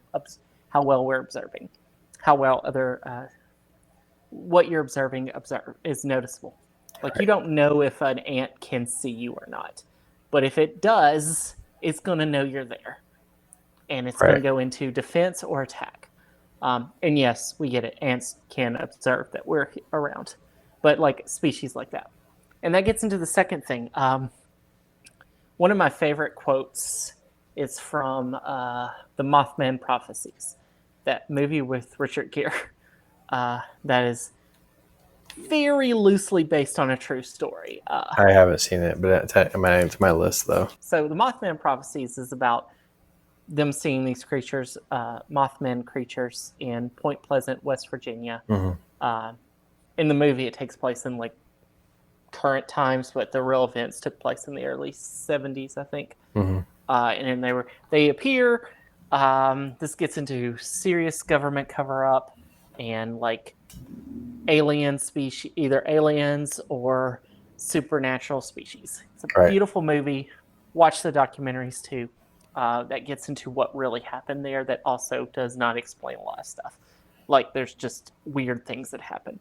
well we're observing, how well what you're observing is noticeable. Like you don't know if an ant can see you or not, but if it does, it's going to know you're there, and it's going to right, go into defense or attack. And yes, we get it. Ants can observe that we're around, but like species like that, and that gets into the second thing. One of my favorite quotes is from the Mothman Prophecies, that movie with Richard Gere. That is very loosely based on a true story. I haven't seen it, but it's my list though. So the Mothman Prophecies is about them seeing these creatures, Mothman creatures, in Point Pleasant, West Virginia. In the movie, it takes place in like current times, but the real events took place in the early 70s, I think. And then they appear. This gets into serious government cover up and like alien species, either aliens or supernatural species. It's a Right, beautiful movie. Watch the documentaries too. That gets into what really happened there. That also does not explain a lot of stuff. Like there's just weird things that happen,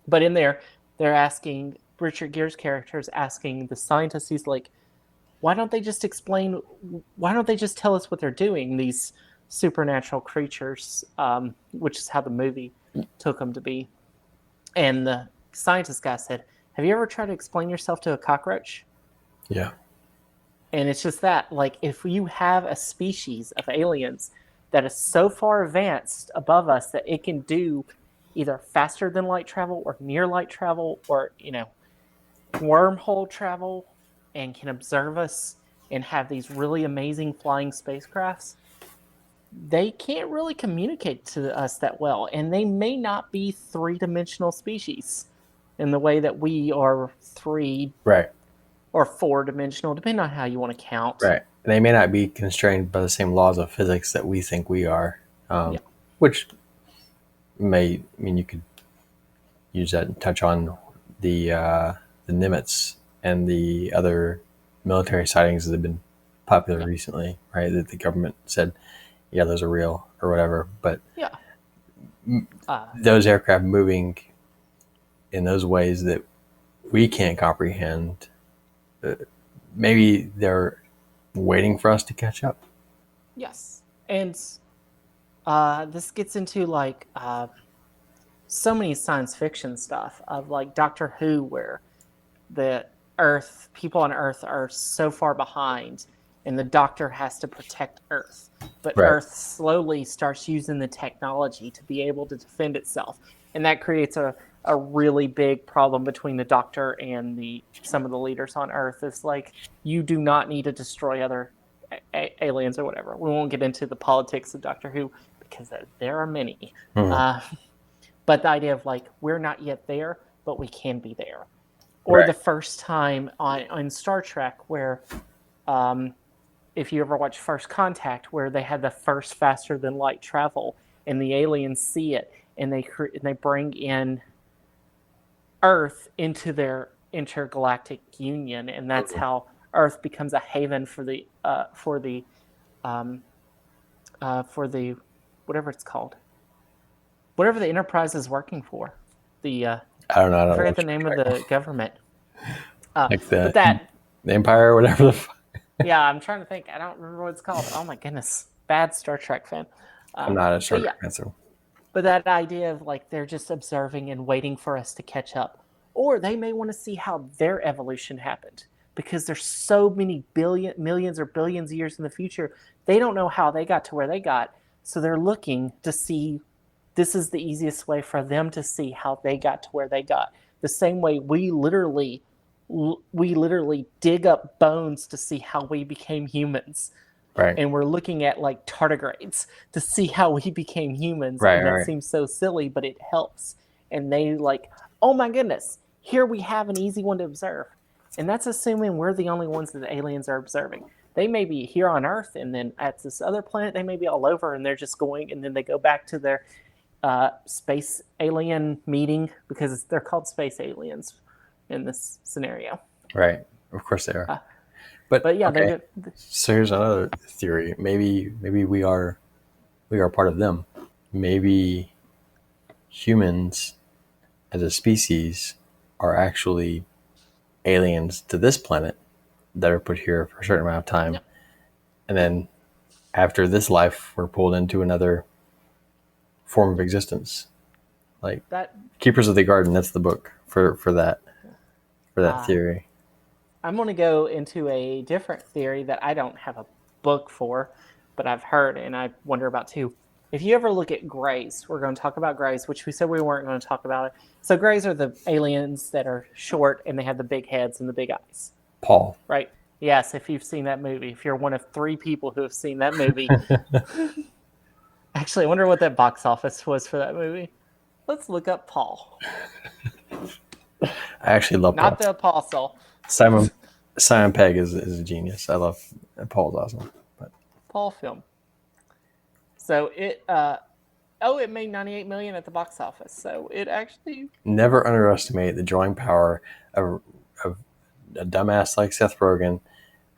but in there they're asking Richard Gere's characters asking the scientists. He's like, why don't they just explain? Why don't they just tell us what they're doing? These supernatural creatures, which is how the movie took them to be. And the scientist guy said, "Have you ever tried to explain yourself to a cockroach?" yeah, And it's just that, like, if you have a species of aliens that is so far advanced above us that it can do either faster than light travel or near light travel or, wormhole travel and can observe us and have these really amazing flying spacecrafts, they can't really communicate to us that well. And they may not be three-dimensional species in the way that we are three right, or four-dimensional, depending on how you want to count. right. And they may not be constrained by the same laws of physics that we think we are, Yeah. which you could use that and touch on the Nimitz and the other military sightings that have been popular recently, right? That the government said, yeah, those are real or whatever. But Yeah. those aircraft moving in those ways that we can't comprehend, maybe they're waiting for us to catch up. Yes. And this gets into like so many science fiction stuff of like Doctor Who, where the people on Earth are so far behind, and the Doctor has to protect Earth. But Right. Earth slowly starts using the technology to be able to defend itself, and that creates a really big problem between the Doctor and some of the leaders on Earth. It's like, you do not need to destroy other aliens or whatever. We won't get into the politics of Doctor Who because there are many. But the idea of like, we're not yet there, but we can be there. Or Right. the first time on Star Trek where, if you ever watch First Contact, where they had the first faster than light travel, and the aliens see it, and they bring in Earth into their intergalactic union, and that's how Earth becomes a haven for the whatever it's called, whatever the Enterprise is working for. I don't know. I I don't forget know. the name of the government. Like But that, the Empire or whatever. yeah, I'm trying to think. I don't remember what it's called. Oh my goodness, bad Star Trek fan. I'm not a Star But yeah, Trek fan, so but that idea of like they're just observing and waiting for us to catch up, Or they may want to see how their evolution happened because there's so many millions or billions of years in the future. They don't know how they got to where they got. So they're looking to see, this is the easiest way for them to see how they got to where they got. The same way we literally dig up bones to see how we became humans. Right. And we're looking at like tardigrades to see how we became humans. Right, And that right. seems so silly, but it helps. And they like, oh my goodness, here we have an easy one to observe. And that's assuming we're the only ones that the aliens are observing. They may be here on Earth, and then at this other planet, they may be all over, and they're just going, and then they go back to their space alien meeting, because they're called space aliens in this scenario. Right. Of course they are. But yeah, okay. So here's another theory. Maybe we are part of them. Maybe humans as a species are actually aliens to this planet that are put here for a certain amount of time. Yep. And then after this life, we're pulled into another form of existence. Like that, Keepers of the Garden, that's the book for that theory. I'm going to go into a different theory that I don't have a book for, but I've heard and I wonder about too. If you ever look at Greys, we're going to talk about Greys, which we said we weren't going to talk about it. So Greys are the aliens that are short and they have the big heads and the big eyes. Paul. Right? Yes, if you've seen that movie. If you're one of 3 people who have seen that movie. Actually, I wonder what that box office was for that movie. Let's look up Paul. I actually love Not Paul. The Apostle. Simon Pegg is a genius. I love Paul's awesome. But Paul film. So it made $98 million at the box office. So it actually never underestimate the drawing power of a dumbass like Seth Rogen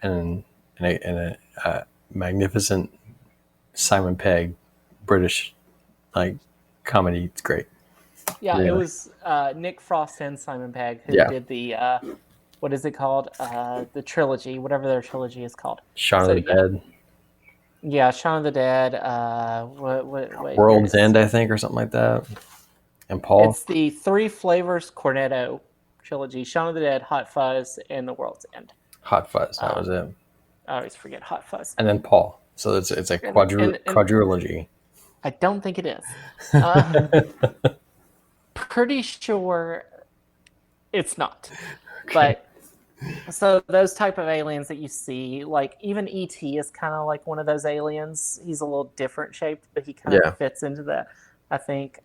and a magnificent Simon Pegg British like comedy. It's great. Yeah, really. It was Nick Frost and Simon Pegg who did the what is it called? The trilogy, whatever their trilogy is called. Shaun of the Dead. Yeah, Shaun of the Dead. World's End, I think, or something like that. And Paul. It's the 3 Flavors Cornetto trilogy: Shaun of the Dead, Hot Fuzz, and The World's End. Hot Fuzz, that was it. I always forget Hot Fuzz. And then Paul. So it's a quadrilogy. I don't think it is. Pretty sure it's not. Okay. But so those type of aliens that you see, like even E.T. is kind of like one of those aliens. He's a little different shaped, but he kind of fits into that. I think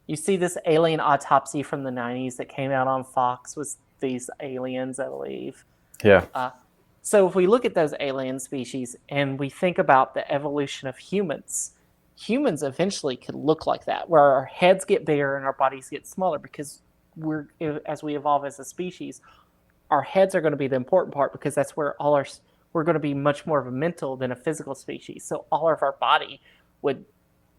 you see this Alien Autopsy from the 90s that came out on Fox with these aliens, I believe. Yeah. So if we look at those alien species and we think about the evolution of humans eventually could look like that, where our heads get bigger and our bodies get smaller, because as we evolve as a species, our heads are going to be the important part, because that's where we're going to be much more of a mental than a physical species. So all of our body would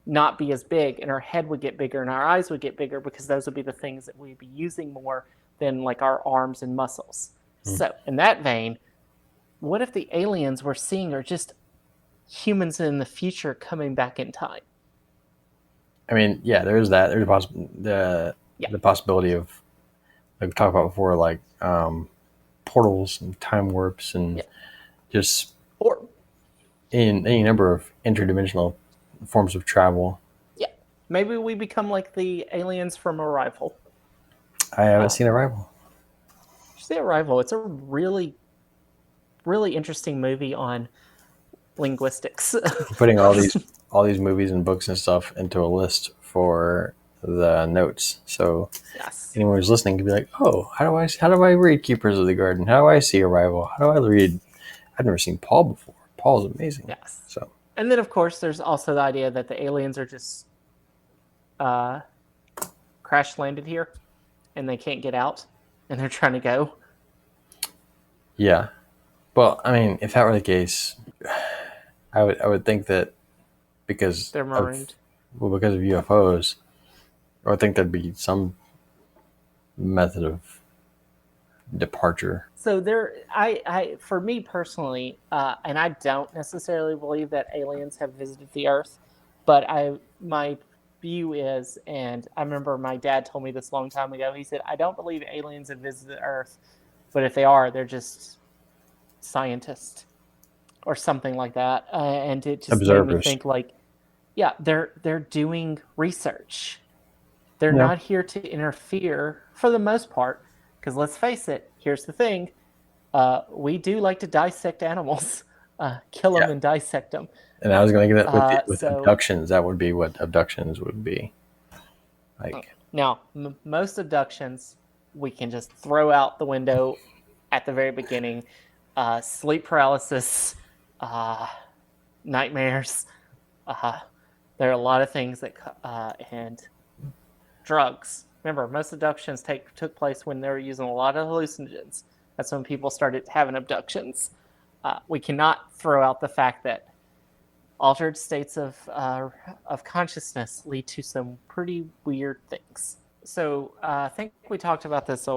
not be as big, and our head would get bigger and our eyes would get bigger, because those would be the things that we'd be using more than like our arms and muscles. So in that vein, what if the aliens we're seeing are just humans in the future coming back in time? I mean, yeah, there's that. There's the possibility of, like we talked about before, like portals and time warps and just in any number of interdimensional forms of travel. Yeah, maybe we become like the aliens from Arrival. I haven't seen Arrival. See Arrival. It's a really, really interesting movie on linguistics. Putting all these movies and books and stuff into a list for the notes, so anyone who's listening can be like, oh, how do I read Keepers of the Garden? How do I see Arrival? How do I read? I've never seen Paul before. Paul's amazing. Yes. So, and then of course there's also the idea that the aliens are just crash landed here and they can't get out and they're trying to go. Yeah. Well, I mean, if that were the case, I would think that because they're marooned. Because of UFOs, I would think there'd be some method of departure. So for me personally, and I don't necessarily believe that aliens have visited the Earth, but my view is, and I remember my dad told me this a long time ago. He said, "I don't believe aliens have visited Earth, but if they are, they're just scientists or something like that." And it just made me Observers. think, like, yeah, they're doing research. They're Yeah. not here to interfere for the most part, because let's face it. Here's the thing: we do like to dissect animals, kill them Yeah. and dissect them. And I was going to get it with So abductions. That would be what abductions would be like. now, most abductions we can just throw out the window at the very beginning. Sleep paralysis, uh, nightmares. There are a lot of things that and drugs. Remember, most abductions took place when they were using a lot of hallucinogens. That's when people started having abductions. We cannot throw out the fact that altered states of consciousness lead to some pretty weird things. So I think we talked about this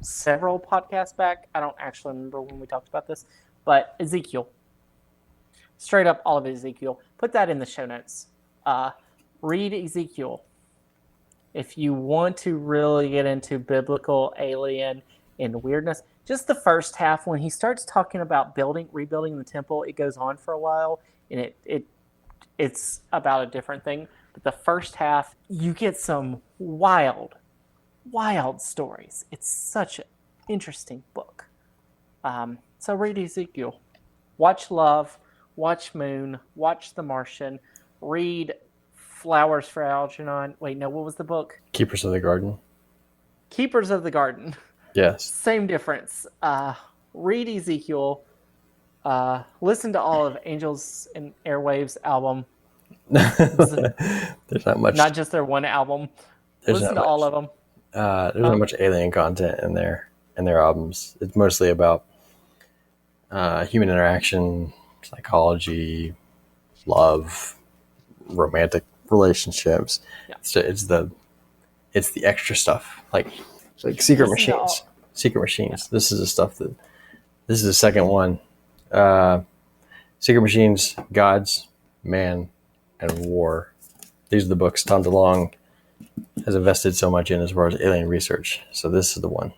several podcasts back. I don't actually remember when we talked about this, but Ezekiel, straight up all of Ezekiel. Put that in the show notes. Read Ezekiel if you want to really get into biblical alien and weirdness. Just the first half, when he starts talking about rebuilding the temple, it goes on for a while, and it's about a different thing. But the first half, you get some wild stories. It's such an interesting book. So read Ezekiel, watch Love, watch Moon, watch The Martian, read Flowers for Algernon. Wait, no, what was the book? Keepers of the Garden. Keepers of the Garden. Yes. Same difference. Read Ezekiel. Listen to all of Angels and Airwaves album. There's not much. Not just their one album. Listen to all of them. There's not much alien content in their albums. It's mostly about human interaction, psychology, love, romantic relationships. Yeah. So it's the extra stuff, like Secret Machines. Secret Machines. Yeah. This is the second one. Secret Machines, Gods, Man, and War. These are the books Tom DeLonge has invested so much in as far as alien research. So this is the one.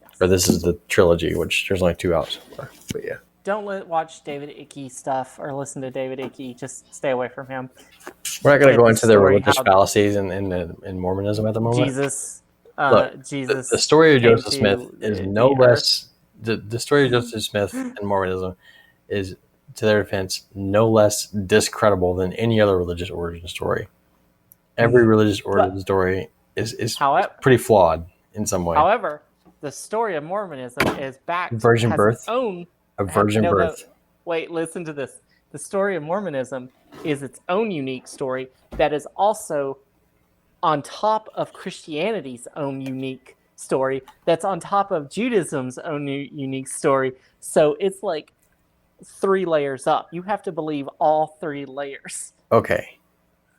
Yes. Or this is the trilogy, which there's only 2 out so far. But yeah. Don't watch David Icke stuff or listen to David Icke. Just stay away from him. We're not going to go into the religious fallacies in Mormonism at the moment. Jesus. Look, Jesus. The story of Joseph Smith is no less. The story of Joseph Smith and Mormonism is, to their defense, no less discreditable than any other religious origin story. Every religious origin story is pretty flawed in some way. However, the story of Mormonism is backed virgin birth. A virgin birth. Wait, listen to this. The story of Mormonism is its own unique story that is also on top of Christianity's own unique story that's on top of Judaism's own unique story. So it's like 3 layers up. You have to believe all 3 layers. Okay.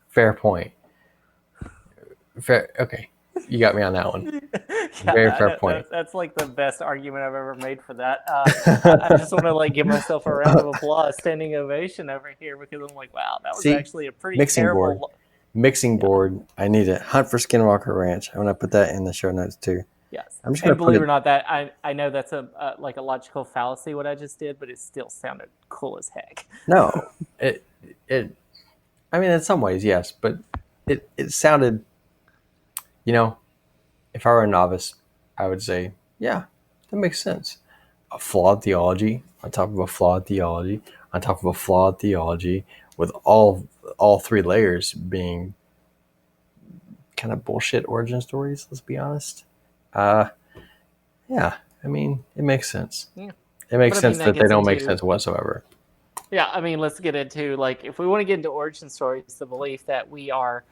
Fair point. Okay. You got me on that one. Very fair point. That's like the best argument I've ever made for that. I just want to give myself a round of applause, standing ovation over here, because I'm like, wow, that was actually a pretty terrible mixing board. I need to hunt for Skinwalker Ranch. I'm gonna put that in the show notes too. Yes, I'm just gonna believe it or not, that I know that's a logical fallacy what I just did, but it still sounded cool as heck. No, it. I mean, in some ways, yes, but it sounded. If I were a novice, I would say, yeah, that makes sense. A flawed theology on top of a flawed theology on top of a flawed theology, with all 3 layers being kind of bullshit origin stories. Let's be honest. Yeah, I mean, it makes sense. Yeah. It makes sense that they don't make sense whatsoever. Yeah, I mean, let's get into, if we want to get into origin stories, the belief that we are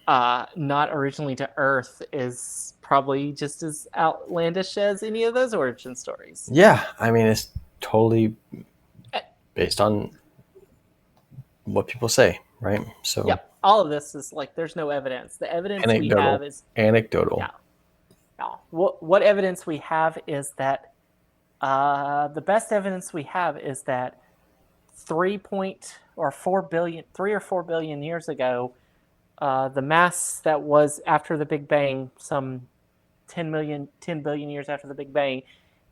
not originally to Earth is probably just as outlandish as any of those origin stories. Yeah, I mean, it's totally based on what people say, right? So yeah, all of this is there's no evidence. The evidence we have is anecdotal. Yeah. What evidence we have is that the best evidence we have is that 3 or 4 billion years ago, the mass that was after the Big Bang, some 10 billion years after the Big Bang,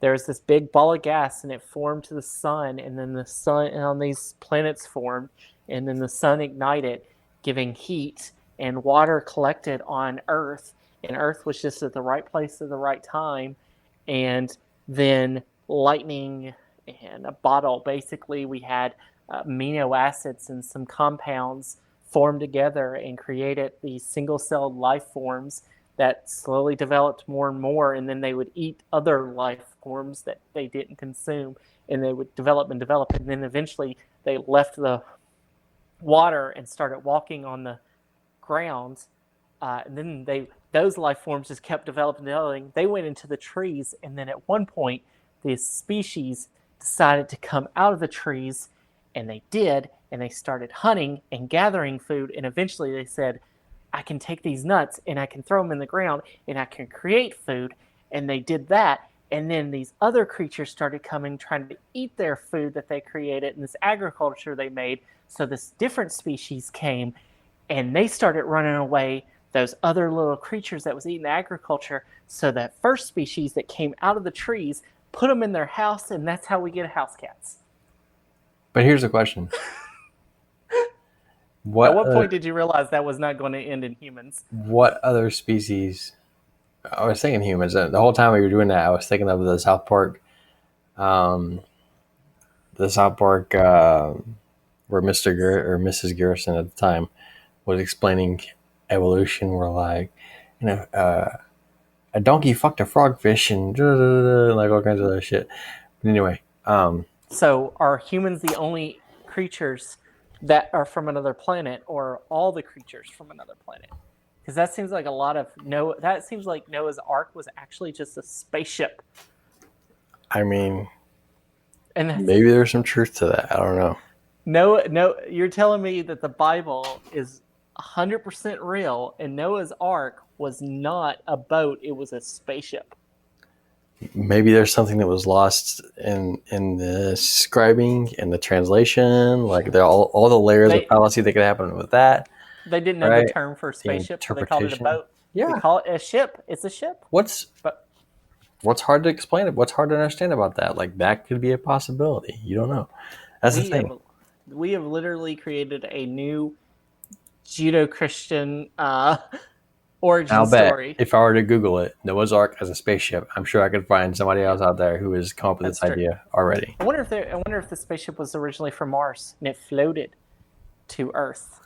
there was this big ball of gas and it formed to the sun, and then the sun and on these planets formed, and then the sun ignited, giving heat, and water collected on Earth, and Earth was just at the right place at the right time, and then lightning and a bottle. Basically, we had amino acids and some compounds formed together and created these single-celled life forms that slowly developed more and more, and then they would eat other life forms that they didn't consume, and they would develop and develop, and then eventually they left the water and started walking on the ground, and then those life forms just kept developing and developing. They went into the trees, and then at one point, these species decided to come out of the trees, and they did, and they started hunting and gathering food, and eventually they said, I can take these nuts and I can throw them in the ground and I can create food. And they did that. And then these other creatures started coming, trying to eat their food that they created and this agriculture they made. So this different species came and they started running away, those other little creatures that was eating the agriculture. So that first species that came out of the trees put them in their house, and that's how we get house cats. But here's the question. At what point did you realize that was not going to end in humans? What other species? I was thinking humans. The whole time we were doing that, I was thinking of the South Park, where Mr. or Mrs. Garrison at the time was explaining evolution. We're like, a donkey fucked a frogfish and like all kinds of other shit. But anyway, so are humans the only creatures that are from another planet, or all the creatures from another planet? Because that seems like that seems like Noah's Ark was actually just a spaceship. I mean, and maybe there's some truth to that. I don't know. No, you're telling me that the Bible is 100% real, and Noah's Ark was not a boat; it was a spaceship. Maybe there's something that was lost in the scribing and the translation, like all the layers of fallacy that could happen with that. They didn't know the term for spaceship, so they called it a boat. Yeah, they call it a ship. It's a ship. What's hard to explain? What's hard to understand about that? Like, that could be a possibility. You don't know. That's the thing. We have literally created a new Judeo-Christian origin story. If I were to Google it, Noah's Ark as a spaceship, I'm sure I could find somebody else out there who has come up with this idea already. I wonder if the spaceship was originally from Mars and it floated to Earth.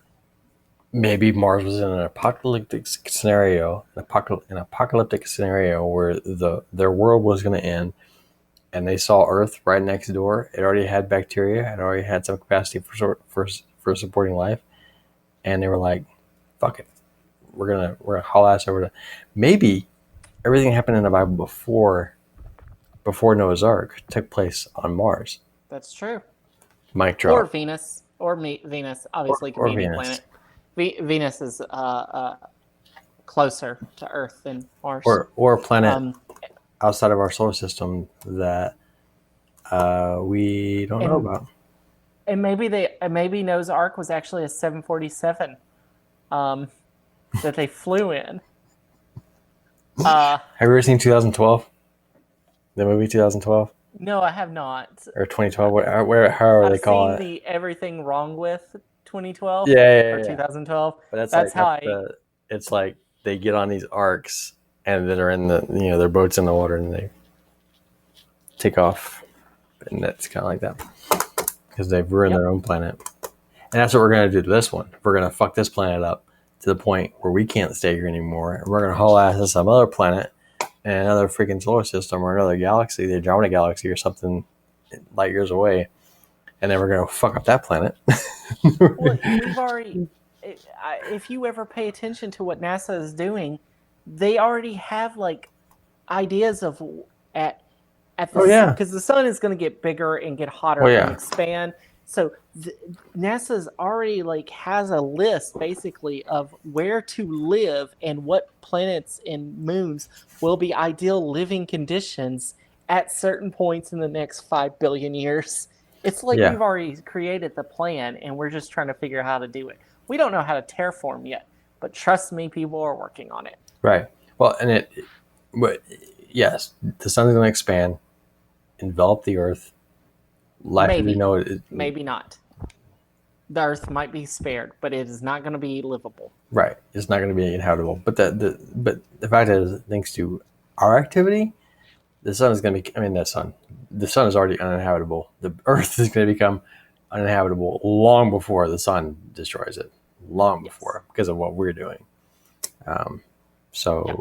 Maybe Mars was in an apocalyptic scenario, where their world was going to end, and they saw Earth right next door. It already had bacteria, it already had some capacity for supporting life, and they were like, "Fuck it, we're gonna haul ass over to." Maybe everything happened in the Bible before Noah's Ark took place on Mars. That's true. Mic drop. Or Venus, Venus obviously can be any planet. Venus is closer to Earth than Mars. Or a planet outside of our solar system that we don't know about. And maybe Noah's Ark was actually a 747 that they flew in. Have you ever seen 2012? The movie 2012? No, I have not. Or 2012? However they call it. I've seen the Everything Wrong With 2012. Yeah. Or 2012. But it's like they get on these arcs and then are in their boats in the water and they take off, and that's kind of like that because they've ruined their own planet. And that's what we're gonna do to this one. We're gonna fuck this planet up to the point where we can't stay here anymore, and we're gonna haul ass to some other planet in another freaking solar system or another galaxy, the Andromeda Galaxy or something light years away, and then we're gonna fuck up that planet. Well, we've already. If you ever pay attention to what NASA is doing, they already have like ideas of because the sun is going to get bigger and get hotter and expand. So NASA's already has a list basically of where to live and what planets and moons will be ideal living conditions at certain points in the next 5 billion years. It's like we've already created the plan and we're just trying to figure out how to do it. We don't know how to terraform yet, But trust me, people are working on it. Right. Well, but yes, the sun's going to expand, envelop the Earth. Life as we know it. Maybe not. The Earth might be spared, but it is not going to be livable. Right. It's not going to be inhabitable. But the fact is, thanks to our activity, the sun is going to be. I mean, the sun is already uninhabitable. The Earth is going to become uninhabitable long before the sun destroys it. Long before, because of what we're doing.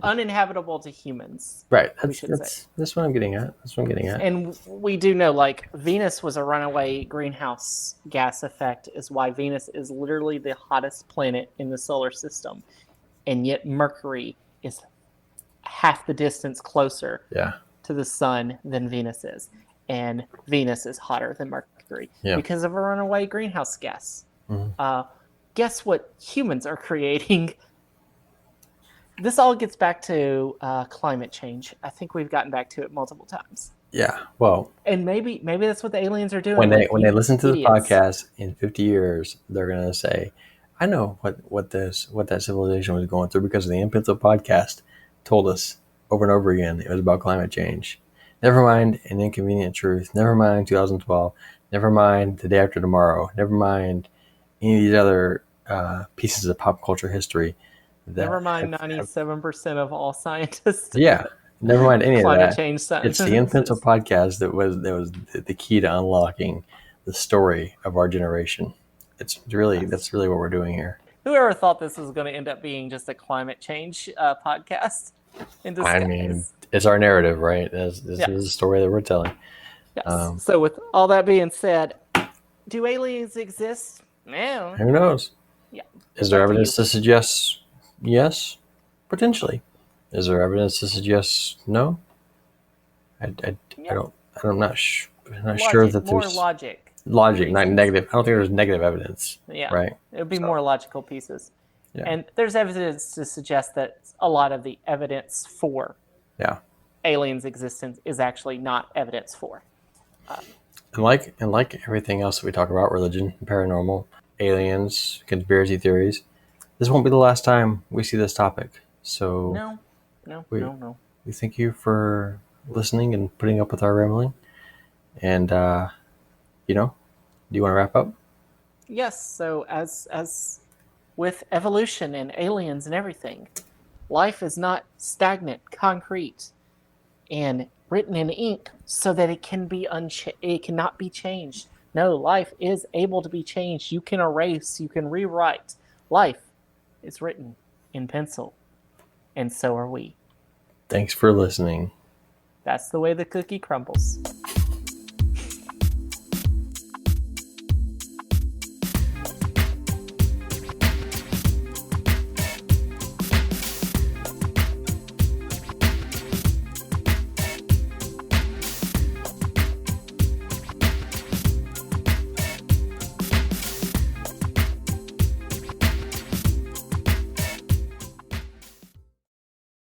Uninhabitable to humans. Right. That's what I'm getting at. And we do know, like, Venus was a runaway greenhouse gas effect, is why Venus is literally the hottest planet in the solar system. And yet Mercury is half the distance closer to the sun than Venus is. And Venus is hotter than Mercury because of a runaway greenhouse gas. Mm-hmm. Guess what humans are creating? This all gets back to climate change. I think we've gotten back to it multiple times. Yeah, well, and maybe that's what the aliens are doing. When they listen to the podcast in 50 years, they're gonna say, "I know what that civilization was going through because of the in.pencil podcast told us over and over again. It was about climate change. Never mind an inconvenient truth. Never mind 2012. Never mind the day after tomorrow. Never mind any of these other pieces of pop culture history." Never mind 97% of all scientists. Yeah, never mind any of that. Climate change It's the in.pencil podcast that was the key to unlocking the story of our generation. That's really what we're doing here. Whoever thought this was going to end up being just a climate change podcast? I mean, it's our narrative, right? This is the story that we're telling. Yes. So with all that being said, do aliens exist? No. Who knows? Yeah. Is there evidence to suggest yes? Potentially. Is there evidence to suggest no? I'm not sure that more there's logic, not negative. I don't think there's negative evidence. Yeah, right. It would be more logical pieces, and there's evidence to suggest that a lot of the evidence for aliens' existence is actually not evidence for. And like everything else that we talk about, religion, paranormal, aliens, conspiracy theories, this won't be the last time we see this topic. So no. We thank you for listening and putting up with our rambling. And do you want to wrap up? Yes. So as with evolution and aliens and everything, life is not stagnant, concrete, and written in ink so that it cannot be changed. No, life is able to be changed. You can erase, you can rewrite. Life is written in pencil, and so are we. Thanks for listening. That's the way the cookie crumbles.